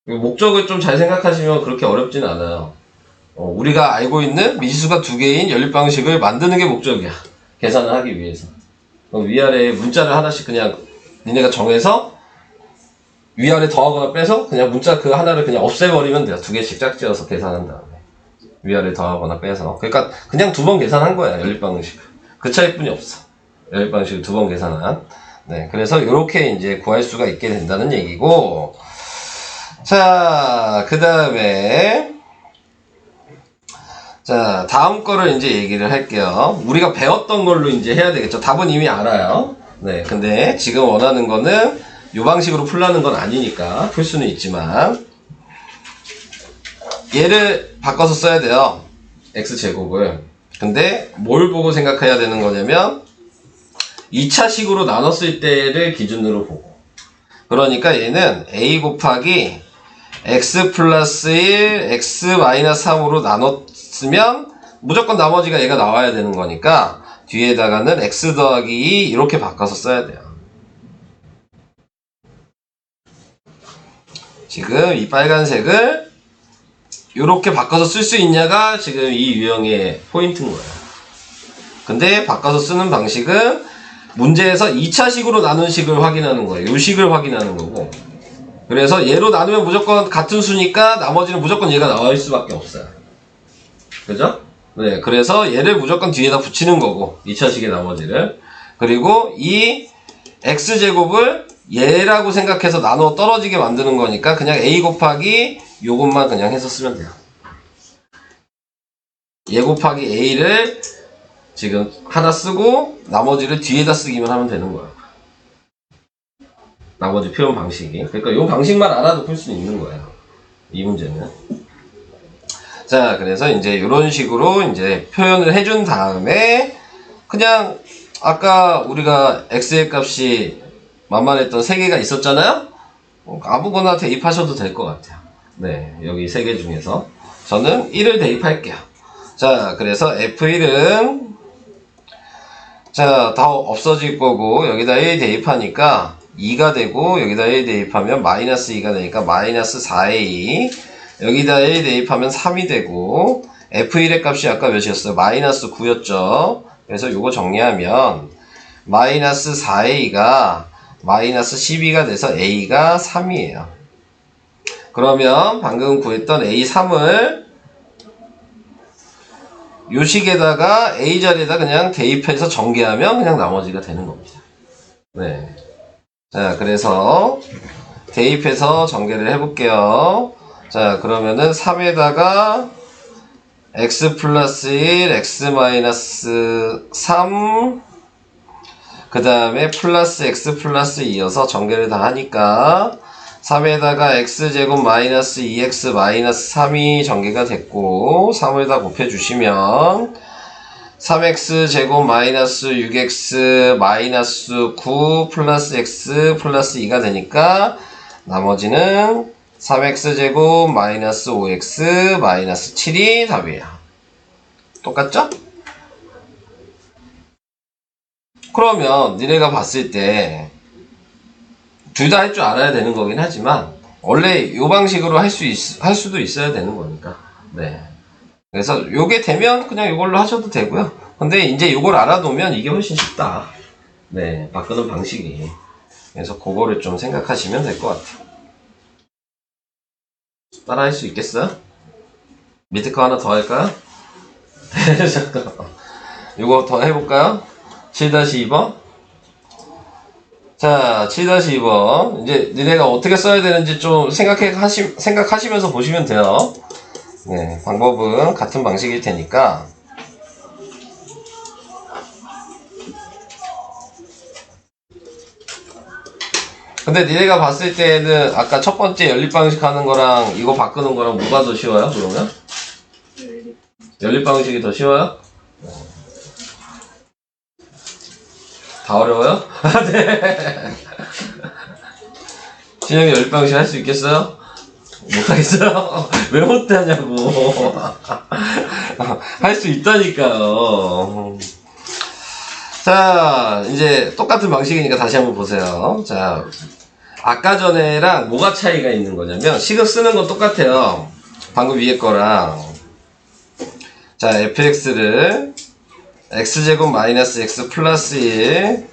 목적을 좀 잘 생각하시면 그렇게 어렵진 않아요. 우리가 알고 있는 미지수가 두 개인 연립방식을 만드는 게 목적이야. 계산을 하기 위해서. 위아래에 문자를 하나씩 그냥 니네가 정해서 위아래 더하거나 빼서 그냥 문자 그 하나를 그냥 없애버리면 돼요. 두 개씩 짝지어서 계산한 다음에. 위아래 더하거나 빼서. 그러니까 그냥 두 번 계산한 거야, 연립방식. 그 차이뿐이 없어. 연립방식을 두 번 계산한. 네, 그래서 이렇게 이제 구할 수가 있게 된다는 얘기고. 자, 그 다음에 자, 다음 거를 이제 얘기를 할게요. 우리가 배웠던 걸로 이제 해야 되겠죠. 답은 이미 알아요. 네, 근데 지금 원하는 거는 이 방식으로 풀라는 건 아니니까 풀 수는 있지만 얘를 바꿔서 써야 돼요. x제곱을. 근데 뭘 보고 생각해야 되는 거냐면 2차식으로 나눴을 때를 기준으로 보고. 그러니까 얘는 a 곱하기 x 플러스 1, x 마이너스 3으로 나눴으면 무조건 나머지가 얘가 나와야 되는 거니까 뒤에다가는 x 더하기 2 이렇게 바꿔서 써야 돼요. 지금 이 빨간색을 이렇게 바꿔서 쓸 수 있냐가 지금 이 유형의 포인트인 거예요. 근데 바꿔서 쓰는 방식은 문제에서 2차식으로 나눈 식을 확인하는 거예요. 이 식을 확인하는 거고. 그래서 얘로 나누면 무조건 같은 수니까 나머지는 무조건 얘가 나올 수밖에 없어요. 그죠? 네, 그래서 얘를 무조건 뒤에다 붙이는 거고 2차식의 나머지를. 그리고 이 x제곱을 얘라고 생각해서 나눠 떨어지게 만드는 거니까 그냥 a 곱하기 요것만 그냥 해서 쓰면 돼요. 얘 곱하기 a를 지금 하나 쓰고 나머지를 뒤에다 쓰기만 하면 되는 거예요. 나머지 표현 방식이. 그러니까 이 방식만 알아도 풀 수 있는 거예요. 이 문제는. 자, 그래서 이제 이런 식으로 이제 표현을 해준 다음에 그냥 아까 우리가 x의 값이 만만했던 3개가 있었잖아요? 아무거나 대입하셔도 될 것 같아요. 네, 여기 3개 중에서 저는 1을 대입할게요. 자, 그래서 f1은 자, 다 없어질 거고 여기다 1 대입하니까 2가 되고 여기다 1 대입하면 마이너스 2가 되니까 마이너스 4a. 여기다 1 대입하면 3이 되고 f1의 값이 아까 몇이었어요? 마이너스 9였죠. 그래서 요거 정리하면 마이너스 4a가 마이너스 12가 돼서 a가 3이에요. 그러면 방금 구했던 a3을 요 식에다가 a 자리에다 그냥 대입해서 전개하면 그냥 나머지가 되는 겁니다. 네. 자, 그래서 대입해서 전개를 해볼게요. 자, 그러면은 3에다가 x 플러스 1, x 마이너스 3, 그 다음에 플러스 x 플러스 2여서 전개를 다 하니까 3에다가 x제곱 마이너스 2x 마이너스 3이 전개가 됐고 3을 다 곱해주시면 3x제곱 마이너스 6x 마이너스 9 플러스 x 플러스 2가 되니까 나머지는 3x제곱 마이너스 5x 마이너스 7이 답이에요. 똑같죠? 그러면 니네가 봤을 때 둘 다 할 줄 알아야 되는 거긴 하지만 원래 이 방식으로 할 수도 있어야 되는 거니까. 네. 그래서 요게 되면 그냥 요걸로 하셔도 되고요. 근데 이제 요걸 알아두면 이게 훨씬 쉽다. 네, 바꾸는 방식이. 그래서 그거를 좀 생각하시면 될 것 같아요. 따라 할 수 있겠어요? 밑에 거 하나 더 할까요? 잠깐. 요거 더 해볼까요? 7-2번. 자, 7-2번. 이제 니네가 어떻게 써야 되는지 좀 생각하시면서 보시면 돼요. 네, 방법은 같은 방식일 테니까. 근데 니네가 봤을 때는 아까 첫 번째 연립방식 하는 거랑 이거 바꾸는 거랑 뭐가 더 쉬워요, 그러면? 연립방식이 더 쉬워요? 다 어려워요? 네. 진영이 연립방식 할 수 있겠어요? 못하겠어요? 왜 못하냐고. 할 수 있다니까요. 자, 이제 똑같은 방식이니까 다시 한번 보세요. 자, 아까 전에랑 뭐가 차이가 있는 거냐면 식을 쓰는 건 똑같아요. 방금 위에 거랑. 자, fx를 x제곱 마이너스 x 플러스 1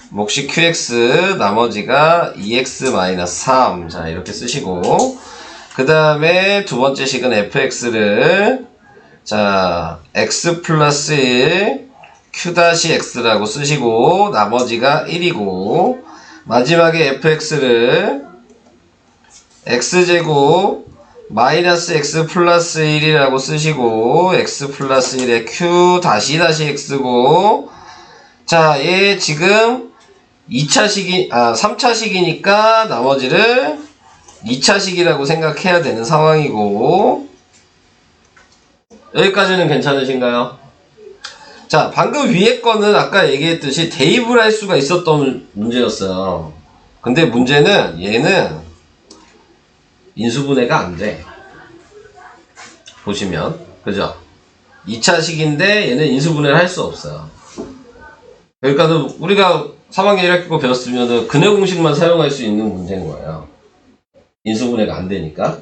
몫이 qx 나머지가 2x 마이너스 3. 자, 이렇게 쓰시고 그 다음에 두 번째 식은 fx를 자 x 플러스 1 q-x라고 쓰시고 나머지가 1이고 마지막에 fx를 x제곱 마이너스 x 플러스 1이라고 쓰시고 x 플러스 1에 q 다시 x고 자, 얘 지금 3차식이니까 나머지를 2차식이라고 생각해야 되는 상황이고 여기까지는 괜찮으신가요? 자, 방금 위에 거는 아까 얘기했듯이 대입을 할 수가 있었던 문제였어요. 근데 문제는 얘는 인수분해가 안 돼. 보시면 그죠? 2차식인데 얘는 인수분해를 할 수 없어요. 그러니까 우리가 3학년 1학기 거 배웠으면 근해 공식만 사용할 수 있는 문제인 거예요. 인수분해가 안 되니까.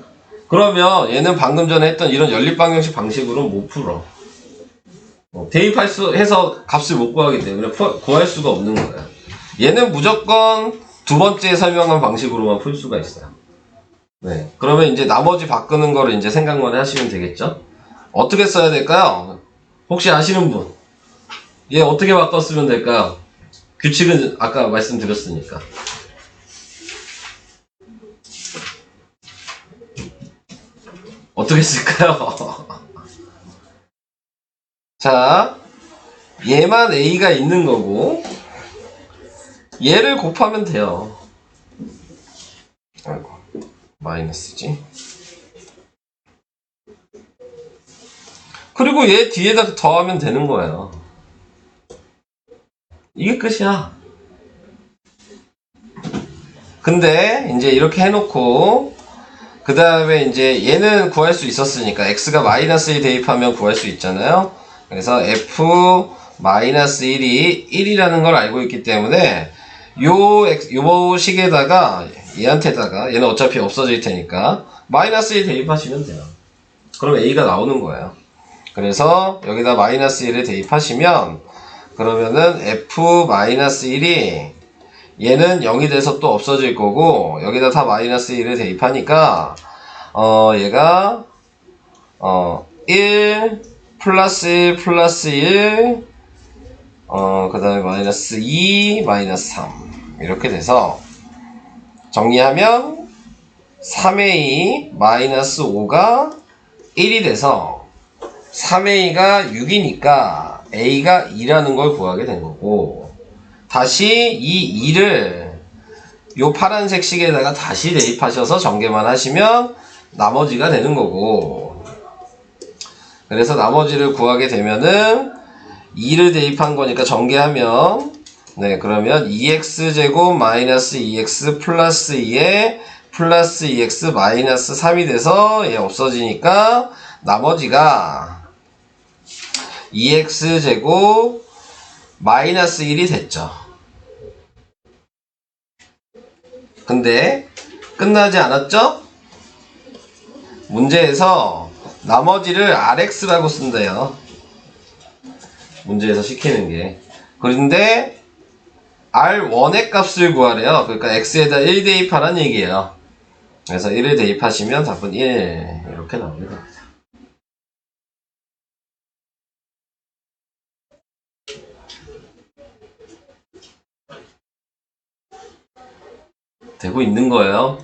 그러면 얘는 방금 전에 했던 이런 연립방정식 방식으로는 못 풀어. 대입해서 값을 못 구하기 때문에 구할 수가 없는 거예요. 얘는 무조건 두 번째 설명한 방식으로만 풀 수가 있어요. 네. 그러면 이제 나머지 바꾸는 거를 이제 생각만 하시면 되겠죠? 어떻게 써야 될까요? 혹시 아시는 분? 얘 어떻게 바꿨으면 될까요? 규칙은 아까 말씀드렸으니까. 어떻게 쓸까요? 자, 얘만 A가 있는 거고 얘를 곱하면 돼요. 아이고, 마이너스지. 그리고 얘 뒤에다 더하면 되는 거예요. 이게 끝이야. 근데 이제 이렇게 해놓고 그 다음에 이제 얘는 구할 수 있었으니까 x가 마이너스 1 대입하면 구할 수 있잖아요. 그래서 f 마이너스 1이 1이라는 걸 알고 있기 때문에 요 식에다가 얘한테다가 얘는 어차피 없어질 테니까 마이너스 1 대입하시면 돼요. 그럼 a가 나오는 거예요. 그래서 여기다 마이너스 1을 대입하시면 그러면은 f 마이너스 1이 얘는 0이 돼서 또 없어질 거고 여기다 다 마이너스 1을 대입하니까 얘가 1 플러스 1 플러스 1 그 다음에 마이너스 2 마이너스 3 이렇게 돼서 정리하면 3a 마이너스 5가 1이 돼서 3a가 6이니까 a가 2라는 걸 구하게 된 거고 다시 이 2를 요 파란색 식에다가 다시 대입하셔서 전개만 하시면 나머지가 되는 거고 그래서 나머지를 구하게 되면은 2를 대입한 거니까 전개하면 네 그러면 2x제곱 마이너스 2x 플러스 2에 플러스 2x 마이너스 3이 돼서 얘 없어지니까 나머지가 2x제곱 마이너스 1이 됐죠. 근데 끝나지 않았죠? 문제에서 나머지를 rx라고 쓴대요. 문제에서 시키는 게. 그런데 r1의 값을 구하래요. 그러니까 x에다 1 대입하라는 얘기예요. 그래서 1을 대입하시면 답은 1 이렇게 나옵니다. 되고 있는 거예요.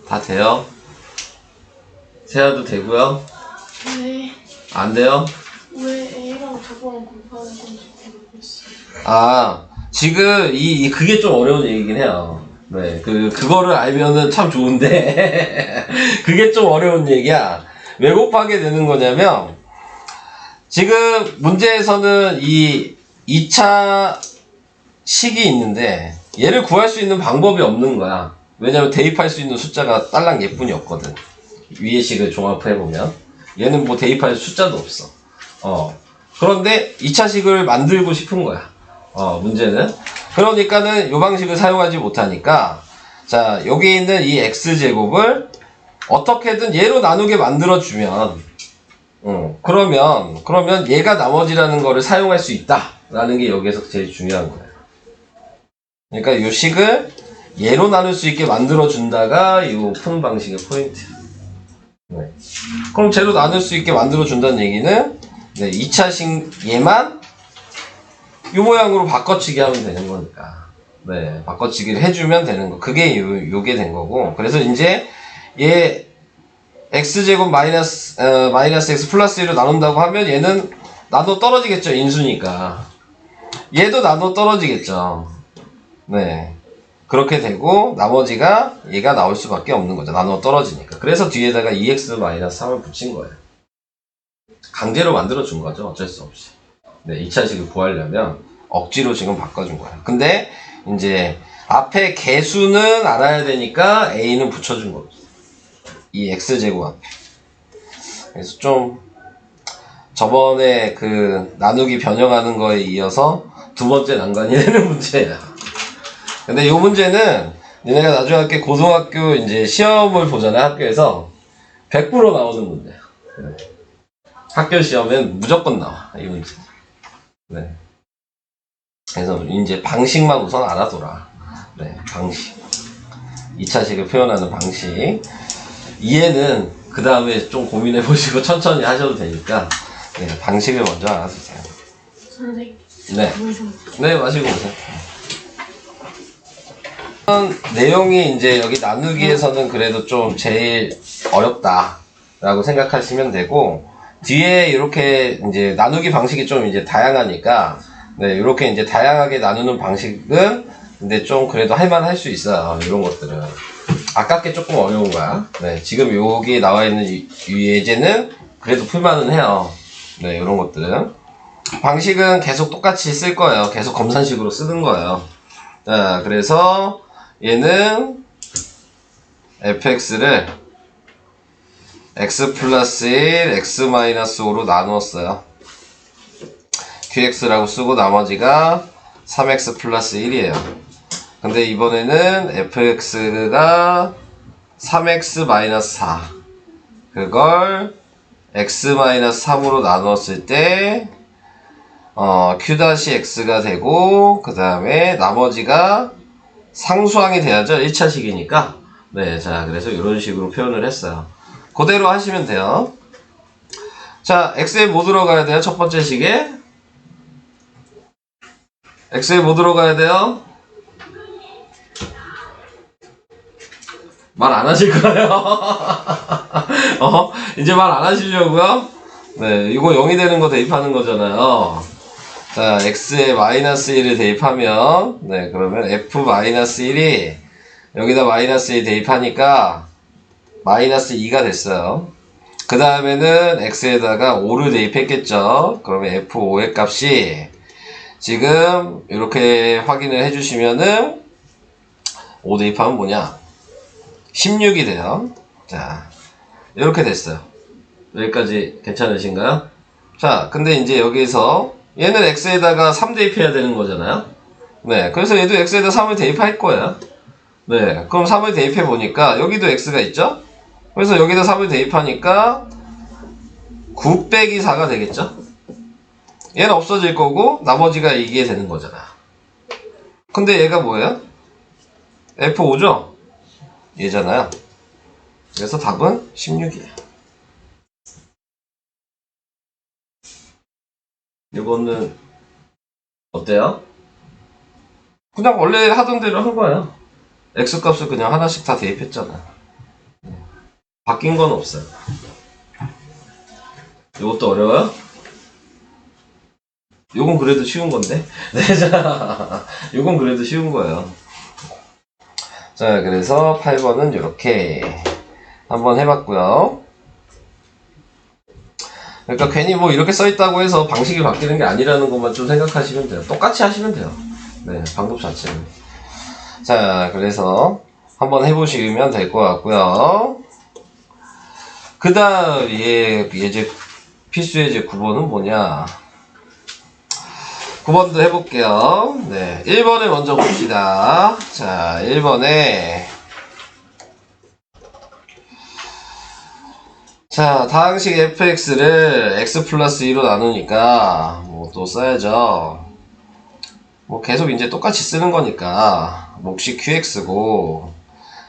다 돼요. 세아도 되고요. 네. 안 돼요? 왜 A랑 저거랑 곱하는 건지 모르겠어요. 아, 지금 그게 좀 어려운 얘기긴 해요. 네, 그거를 알면은 참 좋은데 그게 좀 어려운 얘기야. 왜 곱하게 되는 거냐면 지금 문제에서는 이 2차 식이 있는데 얘를 구할 수 있는 방법이 없는 거야. 왜냐면 대입할 수 있는 숫자가 딸랑 얘뿐이 없거든. 위의 식을 종합해보면 얘는 뭐 대입할 숫자도 없어. 그런데 2차식을 만들고 싶은 거야. 문제는. 그러니까는 요 방식을 사용하지 못하니까 자, 여기 있는 이 x제곱을 어떻게든 얘로 나누게 만들어주면, 그러면 얘가 나머지라는 거를 사용할 수 있다라는 게 여기에서 제일 중요한 거예요. 그러니까 이 식을 얘로 나눌 수 있게 만들어준다가 이 푸는 방식의 포인트예요. 네. 그럼 쟤로 나눌 수 있게 만들어준다는 얘기는, 네, 2차식 얘만 이 모양으로 바꿔치기 하면 되는 거니까. 네, 바꿔치기를 해주면 되는 거. 그게 요게 된 거고. 그래서 이제 얘 x제곱 마이너스 x 플러스 1로 나눈다고 하면 얘는 나눠 떨어지겠죠. 인수니까. 얘도 나눠 떨어지겠죠. 네. 그렇게 되고 나머지가 얘가 나올 수밖에 없는 거죠. 나눠 떨어지니까. 그래서 뒤에다가 2x-3을 붙인 거예요. 강제로 만들어준 거죠. 어쩔 수 없이. 네, 2차식을 구하려면 억지로 지금 바꿔준 거예요. 근데 이제 앞에 개수는 알아야 되니까 a는 붙여준 거죠. 이 x제곱 앞에. 그래서 좀 저번에 그 나누기 변형하는 거에 이어서 두 번째 난관이 되는 문제야. 근데 이 문제는 니네가 나중에 할게 고등학교 이제 시험을 보잖아. 학교에서 100% 나오는 문제야. 네. 학교 시험엔 무조건 나와 이 문제. 네. 그래서 이제 방식만 우선 알아둬라. 네, 방식. 2차식을 표현하는 방식. 이해는 그 다음에 좀 고민해 보시고 천천히 하셔도 되니까, 네, 방식을 먼저 알아두세요. 선생님. 네. 무슨 네, 마시고 오세요. 내용이 이제 여기 나누기에서는 그래도 좀 제일 어렵다라고 생각하시면 되고, 뒤에 이렇게 이제 나누기 방식이 좀 이제 다양하니까, 네, 이렇게 이제 다양하게 나누는 방식은 근데 좀 그래도 할만할 수 있어요. 이런 것들은. 아깝게 조금 어려운 거야. 네, 지금 여기 나와 있는 이 예제는 그래도 풀만은 해요. 네, 이런 것들은. 방식은 계속 똑같이 쓸 거예요. 계속 검산식으로 쓰는 거예요. 자, 그래서 얘는 fx를 x 플러스 1, x 마이너스 5로 나누었어요. qx라고 쓰고 나머지가 3x 플러스 1이에요. 근데 이번에는 fx가 3x 마이너스 4. 그걸 x 마이너스 3으로 나누었을 때, q-x가 되고, 그 다음에 나머지가 상수항이 돼야죠. 1차식이니까. 네, 자, 그래서 이런 식으로 표현을 했어요. 그대로 하시면 돼요. 자, x에 뭐 들어가야 돼요? 첫 번째 식에? x에 뭐 들어가야 돼요? 말 안 하실 거예요? 이제 말 안 하시려고요? 네, 이거 0이 되는 거 대입하는 거잖아요. 자, x에 마이너스 1을 대입하면, 네, 그러면 f 마이너스 1이 여기다 마이너스 1 대입하니까 마이너스 2가 됐어요. 그 다음에는 x에다가 5를 대입했겠죠. 그러면 f5의 값이 지금 이렇게 확인을 해주시면은 5 대입하면 뭐냐? 16이 돼요. 자, 이렇게 됐어요. 여기까지 괜찮으신가요? 자, 근데 이제 여기서 얘는 x에다가 3 대입해야 되는 거잖아요. 네, 그래서 얘도 x에다 3을 대입할 거예요. 네, 그럼 3을 대입해 보니까 여기도 x가 있죠? 그래서 여기다 3을 대입하니까 9 빼기 4가 되겠죠? 얘는 없어질 거고 나머지가 이게 되는 거잖아. 근데 얘가 뭐예요? F5죠? 얘잖아요. 그래서 답은 16이에요. 이거는 어때요? 그냥 원래 하던 대로 한 거예요. X값을 그냥 하나씩 다 대입했잖아. 바뀐 건 없어요. 이것도 어려워요? 요건 그래도 쉬운 건데? 네, 자, 요건 그래도 쉬운 거예요. 자, 그래서 8번은 이렇게 한번 해봤고요. 그러니까 괜히 뭐 이렇게 써있다고 해서 방식이 바뀌는 게 아니라는 것만 좀 생각하시면 돼요. 똑같이 하시면 돼요. 네, 방법 자체는. 자, 그래서 한번 해보시면 될 것 같고요. 그 다음 예제 필수 예제 9번은 뭐냐? 9번도 해볼게요. 네, 1번을 먼저 봅시다. 자, 1번에 자, 다항식 fx를 x 플러스 2로 나누니까 뭐 또 써야죠. 뭐 계속 이제 똑같이 쓰는 거니까 몫이 qx고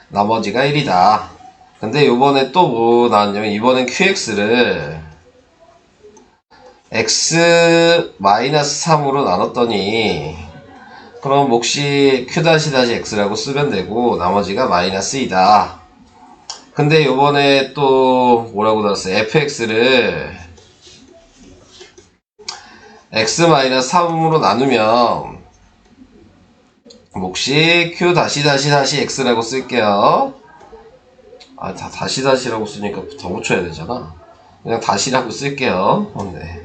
나머지가 1이다. 근데 요번에 또 뭐 나왔냐면 이번엔 qx를 x-3으로 나눴더니 그럼 몫이 q-x라고 쓰면 되고 나머지가 마이너스 2다. 근데 요번에 또 뭐라고 나왔어요? fx를 x-3으로 나누면 몫이 q-x라고 쓸게요. 아, 다 다시라고 쓰니까 더 붙여야 되잖아. 그냥 다시라고 쓸게요. 네.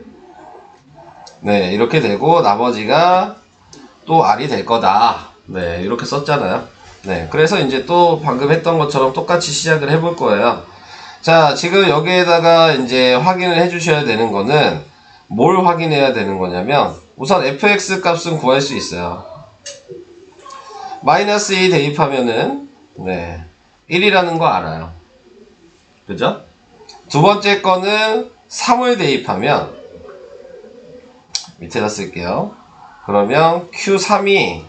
네, 이렇게 되고 나머지가 또 r이 될 거다. 네, 이렇게 썼잖아요. 네, 그래서 이제 또 방금 했던 것처럼 똑같이 시작을 해볼 거예요. 자, 지금 여기에다가 이제 확인을 해주셔야 되는 거는 뭘 확인해야 되는 거냐면 우선 fx 값은 구할 수 있어요. 마이너스 2 대입하면은 네, 1이라는 거 알아요. 그죠? 두 번째 거는 3을 대입하면 밑에다 쓸게요. 그러면 q3이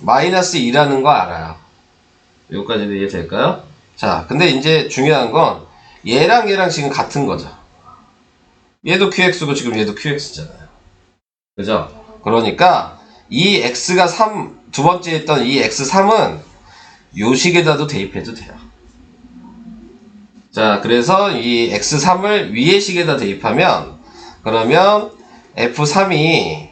마이너스 2라는 거 알아요. 여기까지도 이해될까요? 자, 근데 이제 중요한 건 얘랑 얘랑 지금 같은 거죠. 얘도 qx고 지금 얘도 qx잖아요. 그죠? 그러니까 이 x가 3, 두 번째 했던 이 x3은 요 식에다도 대입해도 돼요. 자, 그래서 이 x3을 위의 식에다 대입하면 그러면 f3이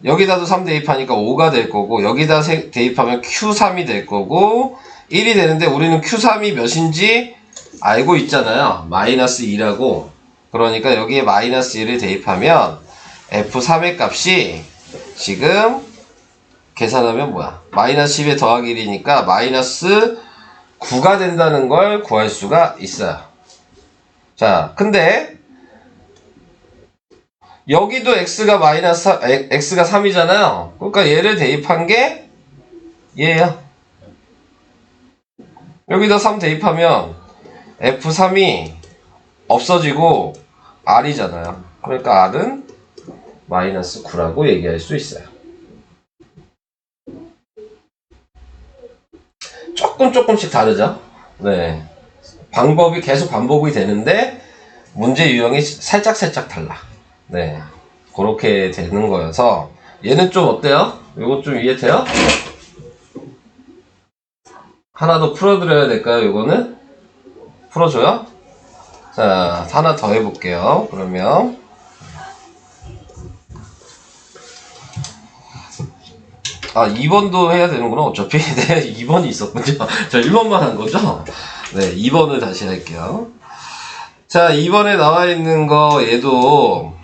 여기다도 3 대입하니까 5가 될 거고 여기다 대입하면 q3이 될 거고 1이 되는데 우리는 q3이 몇인지 알고 있잖아요. 마이너스 2라고. 그러니까 여기에 마이너스 1을 대입하면 f3의 값이 지금 계산하면 뭐야? 마이너스 10에 더하기 1이니까 마이너스 9가 된다는 걸 구할 수가 있어요. 자, 근데 여기도 x가 x가 3이잖아요. 그러니까 얘를 대입한 게 얘예요. 여기다 3 대입하면 f3이 없어지고 r이잖아요. 그러니까 r은 마이너스 9라고 얘기할 수 있어요. 조금씩 다르죠? 네. 방법이 계속 반복이 되는데 문제 유형이 살짝 달라. 네. 그렇게 되는 거여서 얘는 좀 어때요? 이거 좀 이해돼요? 하나 더 풀어드려야 될까요? 이거는? 풀어줘요? 자, 하나 더 해볼게요. 그러면 아, 2번도 해야 되는구나. 어차피 네, 2번이 있었군요. 자, 1번만 한 거죠? 네, 2번을 다시 할게요. 자, 2번에 나와 있는 거 얘도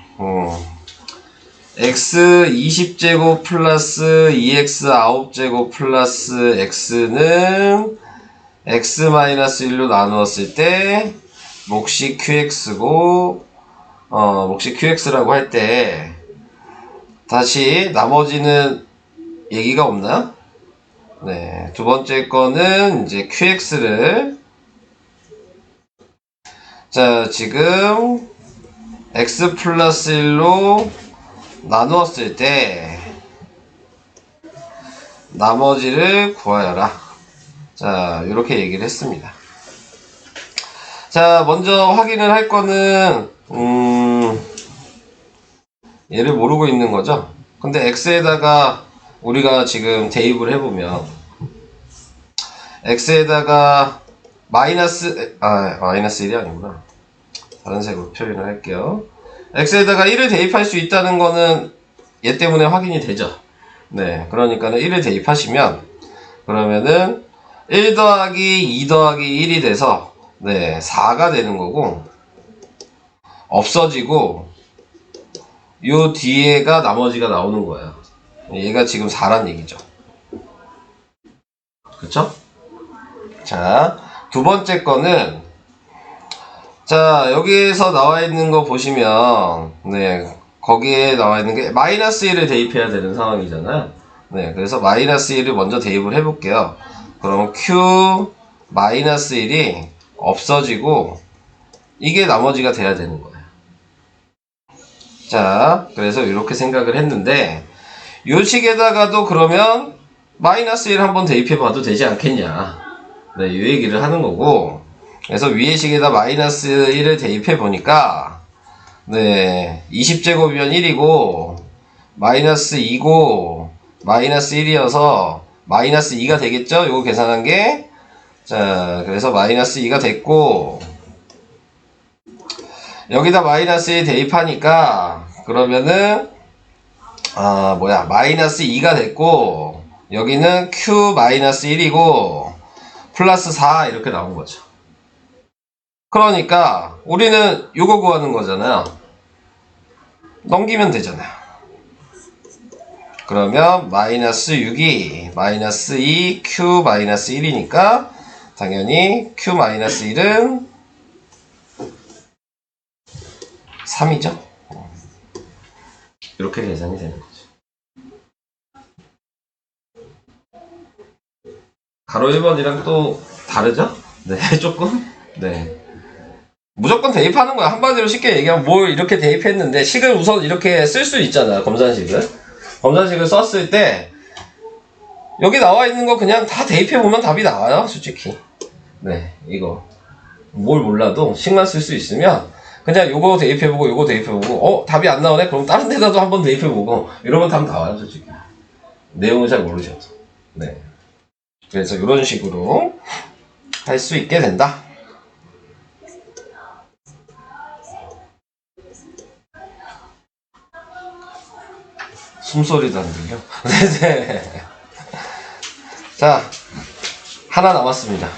x 20제곱 플러스 2x 9제곱 플러스 x는 x-1로 나누었을 때 몫이 qx고 몫이 qx라고 할 때 다시 나머지는 얘기가 없나요? 네, 두 번째 거는 이제 qx를 자, 지금 x 플러스 1로 나누었을 때 나머지를 구하여라. 자, 이렇게 얘기를 했습니다. 자, 먼저 확인을 할 거는 얘를 모르고 있는 거죠. 근데 x에다가 우리가 지금 대입을 해보면 x에다가 마이너스 1이 아니구나. 다른 색으로 표현을 할게요. x에다가 1을 대입할 수 있다는 거는 얘 때문에 확인이 되죠. 네, 그러니까는 1을 대입하시면 그러면은 1 더하기 2 더하기 1이 돼서 네, 4가 되는 거고 없어지고 요 뒤에가 나머지가 나오는 거예요. 얘가 지금 4란 얘기죠. 그쵸? 자, 두 번째 거는 자, 여기에서 나와 있는 거 보시면 네, 거기에 나와 있는 게 마이너스 1을 대입해야 되는 상황이잖아요. 네, 그래서 마이너스 1을 먼저 대입을 해볼게요. 그럼 q 마이너스 1이 없어지고 이게 나머지가 돼야 되는 거예요. 자, 그래서 이렇게 생각을 했는데 요 식에다가도 그러면 마이너스 1 한번 대입해 봐도 되지 않겠냐. 네, 이 얘기를 하는 거고, 그래서 위의 식에다 마이너스 1을 대입해 보니까 네, 20제곱이면 1이고 마이너스 2고 마이너스 1이어서 마이너스 2가 되겠죠? 요거 계산한 게. 자, 그래서 마이너스 2가 됐고 여기다 마이너스 1 대입하니까 그러면은 마이너스 2가 됐고 여기는 q 마이너스 1이고 플러스 4 이렇게 나온 거죠. 그러니까 우리는 요거 구하는 거잖아요. 넘기면 되잖아요. 그러면 마이너스 6이 마이너스 2 q 마이너스 1이니까 당연히 q 마이너스 1은 3이죠. 이렇게 계산이 되는 거죠. 가로 1번이랑 또 다르죠? 네, 조금? 네. 무조건 대입하는 거야. 한마디로 쉽게 얘기하면 뭘 이렇게 대입했는데 식을 우선 이렇게 쓸 수 있잖아. 검산식을. 검산식을 썼을 때 여기 나와 있는 거 그냥 다 대입해보면 답이 나와요. 솔직히. 네, 이거. 뭘 몰라도 식만 쓸 수 있으면 그냥 요거 대입해보고 요거 대입해보고 답이 안 나오네? 그럼 다른 데다도 한번 대입해보고 이러면 답 나와요. 솔직히. 내용을 잘 모르셔도. 네. 그래서 이런 식으로 할 수 있게 된다. 숨소리도 안 들려? 네네. 자, 하나 남았습니다.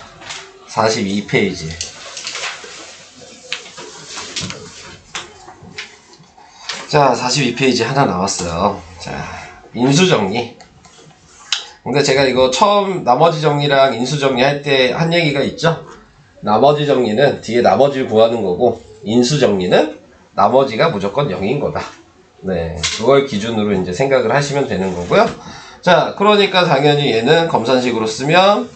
42페이지. 자, 42페이지 하나 나왔어요. 자, 인수정리. 근데 제가 이거 처음 나머지 정리랑 인수 정리 할 때 한 얘기가 있죠? 나머지 정리는 뒤에 나머지를 구하는 거고, 인수 정리는 나머지가 무조건 0인 거다. 네, 그걸 기준으로 이제 생각을 하시면 되는 거고요. 자, 그러니까 당연히 얘는 검산식으로 쓰면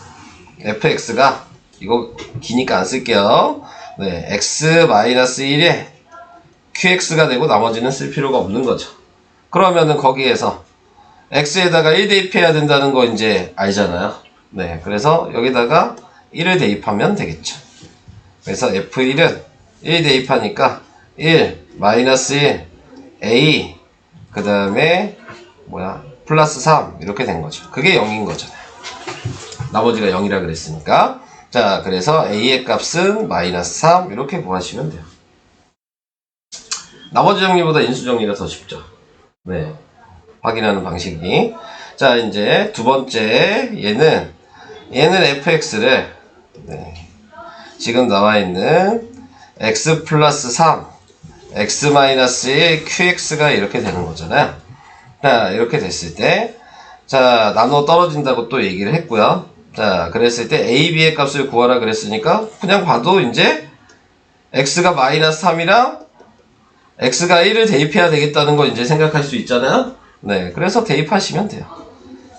fx가, 이거 기니까 안 쓸게요. 네, x-1에 qx가 되고 나머지는 쓸 필요가 없는 거죠. 그러면은 거기에서 x에다가 1 대입해야 된다는 거 이제 알잖아요. 네, 그래서 여기다가 1을 대입하면 되겠죠. 그래서 f1은 1 대입하니까 1, 마이너스 1, a, 그 다음에 플러스 3 이렇게 된 거죠. 그게 0인 거잖아요. 나머지가 0이라 그랬으니까. 자, 그래서 a의 값은 마이너스 3 이렇게 구하시면 돼요. 나머지 정리보다 인수 정리가 더 쉽죠. 네, 확인하는 방식이. 자, 이제 두 번째 얘는 fx를 지금 나와 있는 x 플러스 3 x 마이너스 1 qx가 이렇게 되는 거잖아요. 자, 이렇게 됐을 때 자, 나눠 떨어진다고 또 얘기를 했고요. 자, 그랬을 때 a, b의 값을 구하라 그랬으니까 그냥 봐도 이제 x가 마이너스 3이랑 x가 1을 대입해야 되겠다는 거 이제 생각할 수 있잖아요. 네, 그래서 대입하시면 돼요.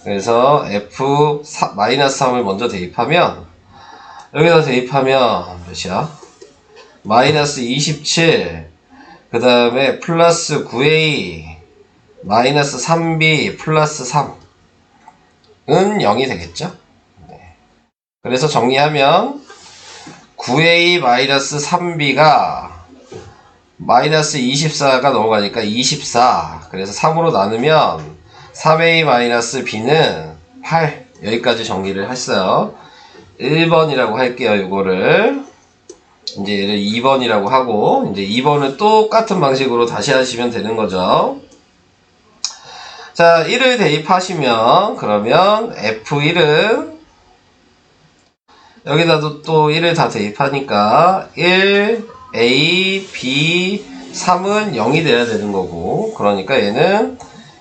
그래서 f 마이너스 3을 먼저 대입하면 여기다 대입하면 몇이야? 마이너스 27, 그 다음에 플러스 9a, 마이너스 3b, 플러스 3은 0이 되겠죠? 네. 그래서 정리하면 9a 마이너스 3b가 마이너스 24가 넘어가니까 24. 그래서 3으로 나누면 3a 마이너스 b는 8. 여기까지 정리를 했어요. 1번이라고 할게요. 이거를 이제 얘를 2번이라고 하고 이제 2번은 똑같은 방식으로 다시 하시면 되는 거죠. 자, 1을 대입하시면 그러면 f1은 여기다도 또 1을 다 대입하니까 1, a, b, 3은 0이 돼야 되는 거고, 그러니까 얘는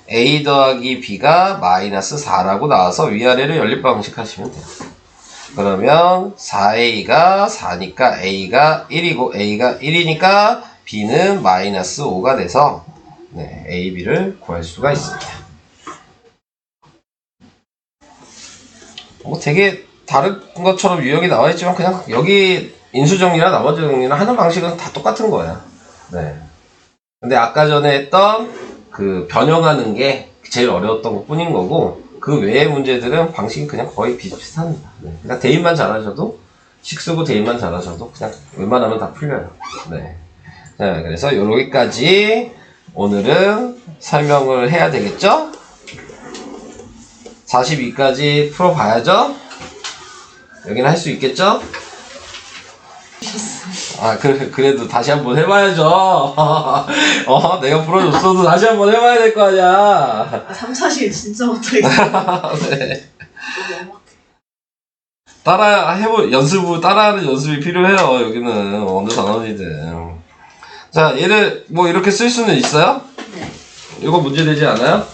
a 더하기 b가 마이너스 4라고 나와서 위아래를 연립 방식 하시면 돼요. 그러면 4a가 4니까 a가 1이고 a가 1이니까 b는 마이너스 5가 돼서 네, a, b를 구할 수가 있습니다. 뭐 되게 다른 것처럼 유형이 나와 있지만 그냥 여기 인수정리나 나머지 정리나 하는 방식은 다 똑같은 거야. 네. 근데 아까 전에 했던 그 변형하는 게 제일 어려웠던 것 뿐인 거고, 그 외의 문제들은 방식이 그냥 거의 비슷비슷합니다. 네. 그냥 대입만 잘하셔도, 식수고 대입만 잘하셔도 그냥 웬만하면 다 풀려요. 네. 자, 그래서 여기까지 오늘은 설명을 해야 되겠죠? 42까지 풀어봐야죠? 여기는 할 수 있겠죠? 아, 그래도 다시 한번 해봐야죠. 내가 풀어줬어도 다시 한번 해봐야 될 거 아니야. 3, 4시 진짜 못하겠어. 네. 따라하는 연습이 필요해요, 여기는. 어느 단원이든. 자, 얘를 뭐 이렇게 쓸 수는 있어요? 네. 이거 문제 되지 않아요?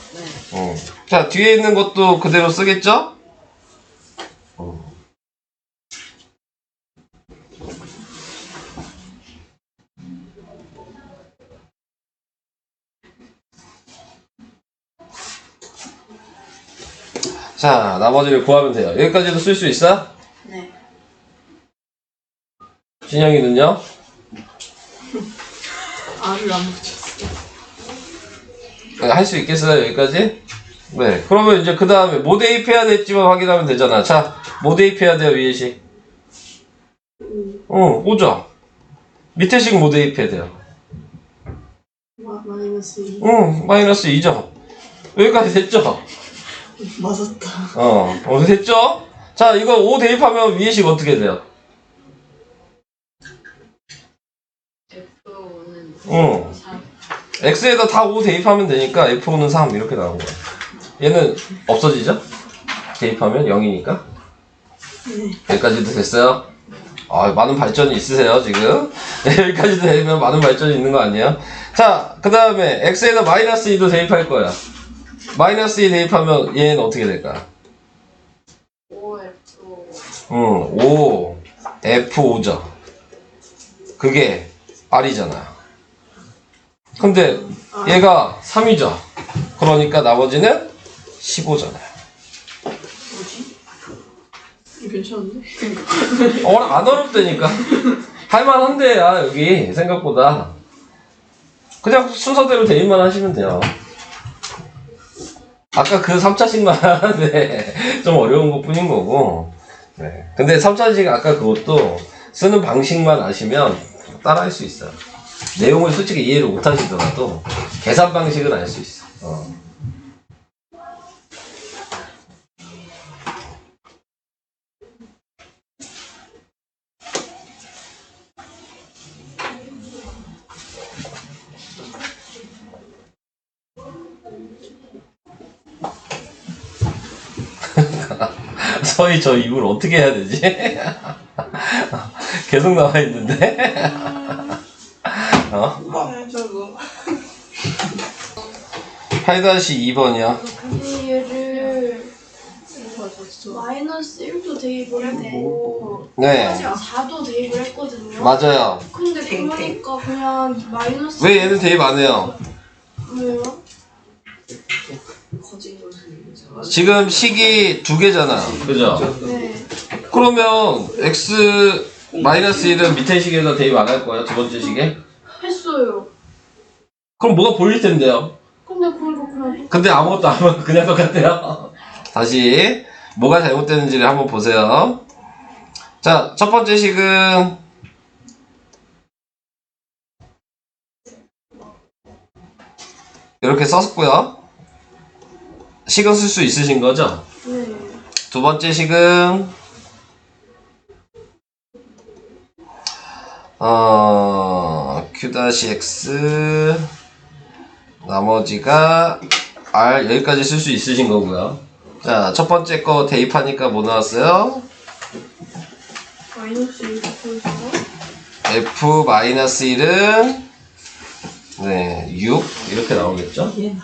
네. 자, 뒤에 있는 것도 그대로 쓰겠죠? 자, 나머지를 구하면 돼요. 여기까지도 쓸 수 있어? 네. 진영이는요? 알을 안 붙였어. 할 수 있겠어요, 여기까지? 네. 그러면 이제 그 다음에 뭐 대입해야 될지만 확인하면 되잖아. 자, 뭐 대입해야 돼요, 위에식? 5죠? 밑에 식 뭐 대입해야 돼요? 마이너스 2. 마이너스 2죠? 여기까지 됐죠? 맞았다. 됐죠? 자, 이거 5 대입하면 위에식 어떻게 돼요? F5는 3. x에다 다 5 대입하면 되니까 f5는 3 이렇게 나온 거야. 얘는 없어지죠? 대입하면 0이니까. 여기까지도 됐어요? 많은 발전이 있으세요 지금. 여기까지도 되면 많은 발전이 있는 거 아니에요? 자, 그 다음에 x에다 마이너스 2도 대입할 거야. 마이너스 2 대입하면 얘는 어떻게 될까? 5F5. 5 f5죠. 그게 r이잖아. 근데 얘가 3이죠. 그러니까 나머지는 15잖아요. 뭐지? 괜찮은데? 안 어렵다니까. 할만한데, 여기, 생각보다. 그냥 순서대로 대입만 하시면 돼요. 아까 그 3차식만, 네, 좀 어려운 것 뿐인 거고. 네. 근데 3차식 아까 그것도 쓰는 방식만 아시면 따라 할 수 있어요. 내용을 솔직히 이해를 못 하시더라도 계산 방식은 알 수 있어. 서희 저 입을 어떻게 해야 되지? 계속 나와 있는데. 저거. 8-2번이요. 근데 얘를 마이너스 1도 대입을 했고 네. 4도 대입을 했거든요. 맞아요. 근데 그러니까 그냥 마이너스 왜 얘는 대입 안 해요? 왜요? 지금 식이 두 개잖아. 그죠? 네. 그러면 x 마이너스 1은 밑에 식에다 대입 안 할 거예요? 두 번째 식에? 했어요. 그럼 뭐가 보일 텐데요? 근데 그거 그냥 근데 아무것도 안 하면 그냥 똑같아요. 다시 뭐가 잘못됐는지를 한번 보세요. 자, 첫 번째 식은 이렇게 썼고요. 식은 쓸 수 있으신 거죠? 네. 두 번째 식은 Q-X 나머지가 R 여기까지 쓸 수 있으신 거고요. 자, 첫 번째 거 대입하니까 뭐 나왔어요? 마이너스 1 보여주고 F-1은 네, 6 이렇게 나오겠죠? 네.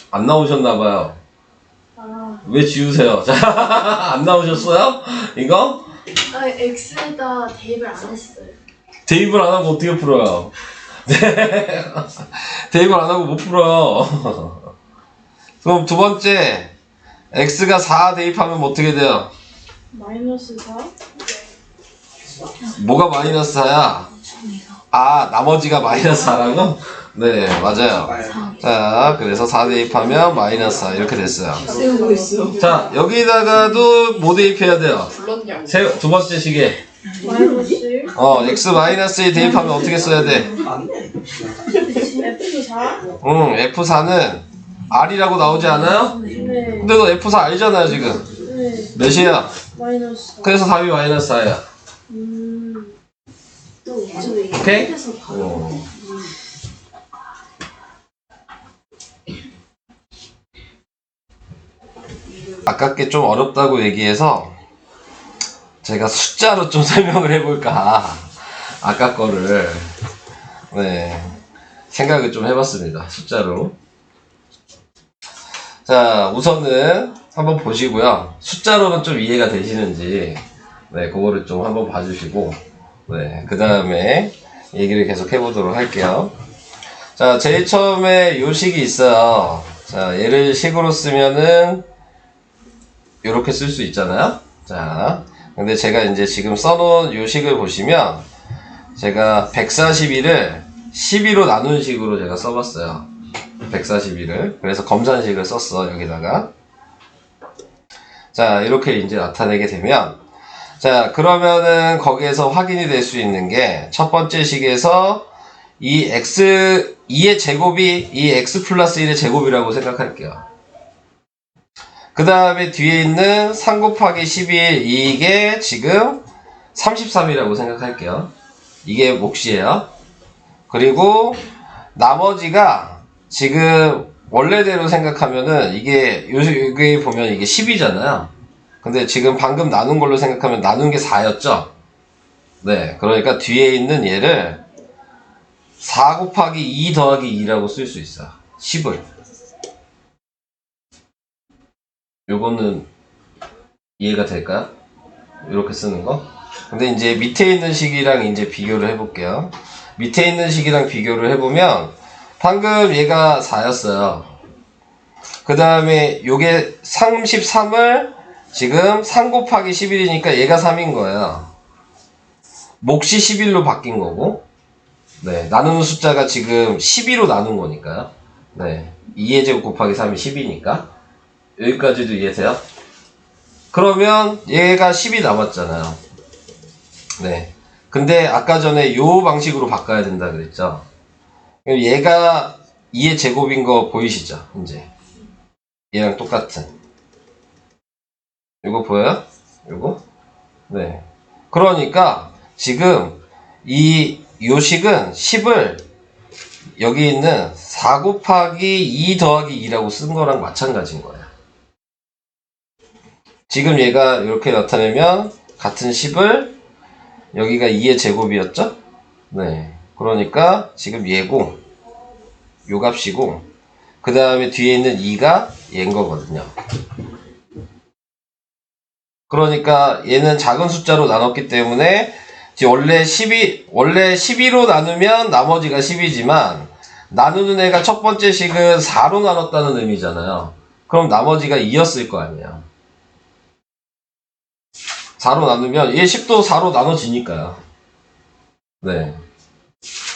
안 나오셨나봐요. 왜 지우세요? 자, 안 나오셨어요? 이거? X에다 대입을 안 했어요. 대입을 안 하고 어떻게 풀어요? 네. 대입을 안 하고 못 풀어요. 그럼 두 번째, X가 4 대입하면 뭐 어떻게 돼요? 마이너스 4? 뭐가 마이너스 4야? 아, 나머지가 마이너스 4라고? 네, 맞아요. 자, 그래서 4 대입하면 마이너스 4 이렇게 됐어요. 세우고 있어. 자, 여기다가도 뭐 대입해야 돼요? 불렀냐? 두 번째 시계. 마이너스 1? x 마이너스 1 대입하면 어떻게 써야 돼? F4? F4는 R이라고 나오지 않아요? 네. 근데 너 F4 알잖아요, 지금. 네. 몇이야? 마이너스 4. 그래서 답이 마이너스 4야. 오케이? 아깝게 좀 어렵다고 얘기해서 제가 숫자로 좀 설명을 해볼까. 아까 거를. 네. 생각을 좀 해봤습니다. 숫자로. 자, 우선은 한번 보시고요. 숫자로는 좀 이해가 되시는지, 네, 그거를 좀 한번 봐주시고, 네, 그 다음에 얘기를 계속 해보도록 할게요. 자, 제일 처음에 요 식이 있어요. 자, 얘를 식으로 쓰면은, 요렇게 쓸 수 있잖아요. 자, 근데 제가 이제 지금 써놓은 요 식을 보시면, 제가 142를 12로 나눈 식으로 제가 써봤어요. 142를. 그래서 검산식을 썼어, 여기다가. 자, 이렇게 이제 나타내게 되면, 자, 그러면은 거기에서 확인이 될 수 있는 게, 첫 번째 식에서 이 x, 2의 제곱이 이 x 플러스 1의 제곱이라고 생각할게요. 그 다음에 뒤에 있는 3 곱하기 12의 이게 지금 33이라고 생각할게요. 이게 몫이에요. 그리고 나머지가 지금 원래대로 생각하면은 이게 여기 보면 이게 10이잖아요. 근데 지금 방금 나눈 걸로 생각하면 나눈 게 4였죠? 네. 그러니까 뒤에 있는 얘를 4 곱하기 2 더하기 2라고 쓸 수 있어요. 10을. 요거는 이해가 될까요? 이렇게 쓰는 거? 근데 이제 밑에 있는 식이랑 이제 비교를 해볼게요. 밑에 있는 식이랑 비교를 해보면 방금 얘가 4였어요. 그 다음에 요게 33을 지금 3 곱하기 11이니까 얘가 3인 거예요. 몫이 11로 바뀐 거고, 네, 나누는 숫자가 지금 12로 나눈 거니까요. 네, 2의 제곱 곱하기 3이 10이니까. 여기까지도 이해돼요? 그러면 얘가 10이 남았잖아요. 네. 근데 아까 전에 요 방식으로 바꿔야 된다 그랬죠? 그럼 얘가 2의 제곱인 거 보이시죠? 이제. 얘랑 똑같은. 이거 보여요? 이거? 네. 그러니까 지금 이 요식은 10을 여기 있는 4 곱하기 2 더하기 2라고 쓴 거랑 마찬가지인 거예요. 지금 얘가 이렇게 나타내면 같은 10을 여기가 2의 제곱이었죠? 네. 그러니까 지금 얘고 요 값이고 그 다음에 뒤에 있는 2가 얘인 거거든요. 그러니까 얘는 작은 숫자로 나눴기 때문에 원래 12로 나누면 나머지가 10이지만 나누는 애가 첫 번째 식은 4로 나눴다는 의미잖아요. 그럼 나머지가 2였을 거 아니에요. 4로 나누면 얘 10도 4로 나눠지니까요. 네.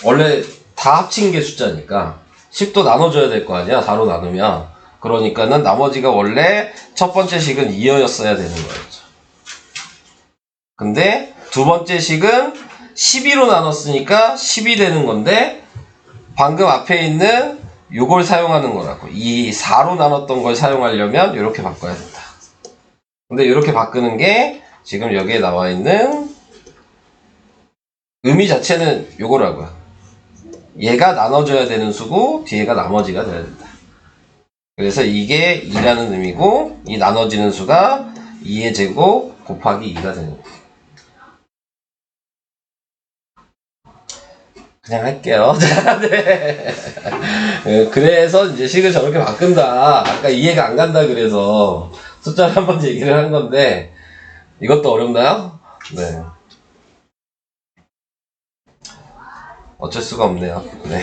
원래 다 합친 게 숫자니까 10도 나눠줘야 될 거 아니야. 4로 나누면. 그러니까는 나머지가 원래 첫 번째 식은 2였어야 되는 거였죠. 근데 두 번째 식은 12로 나눴으니까 10이 되는 건데 방금 앞에 있는 요걸 사용하는 거라고. 이 4로 나눴던 걸 사용하려면 이렇게 바꿔야 된다. 근데 이렇게 바꾸는 게 지금 여기에 나와 있는 의미 자체는 요거라고요. 얘가 나눠줘야 되는 수고 뒤에가 나머지가 돼야 된다. 그래서 이게 2라는 의미고 이 나눠지는 수가 2의 제곱 곱하기 2가 되는 거예요. 그냥 할게요. 네. 그래서 이제 식을 저렇게 바꾼다. 아까 이해가 안 간다 그래서 숫자를 한번 얘기를 한 건데 이것도 어렵나요? 네. 어쩔 수가 없네요. 네.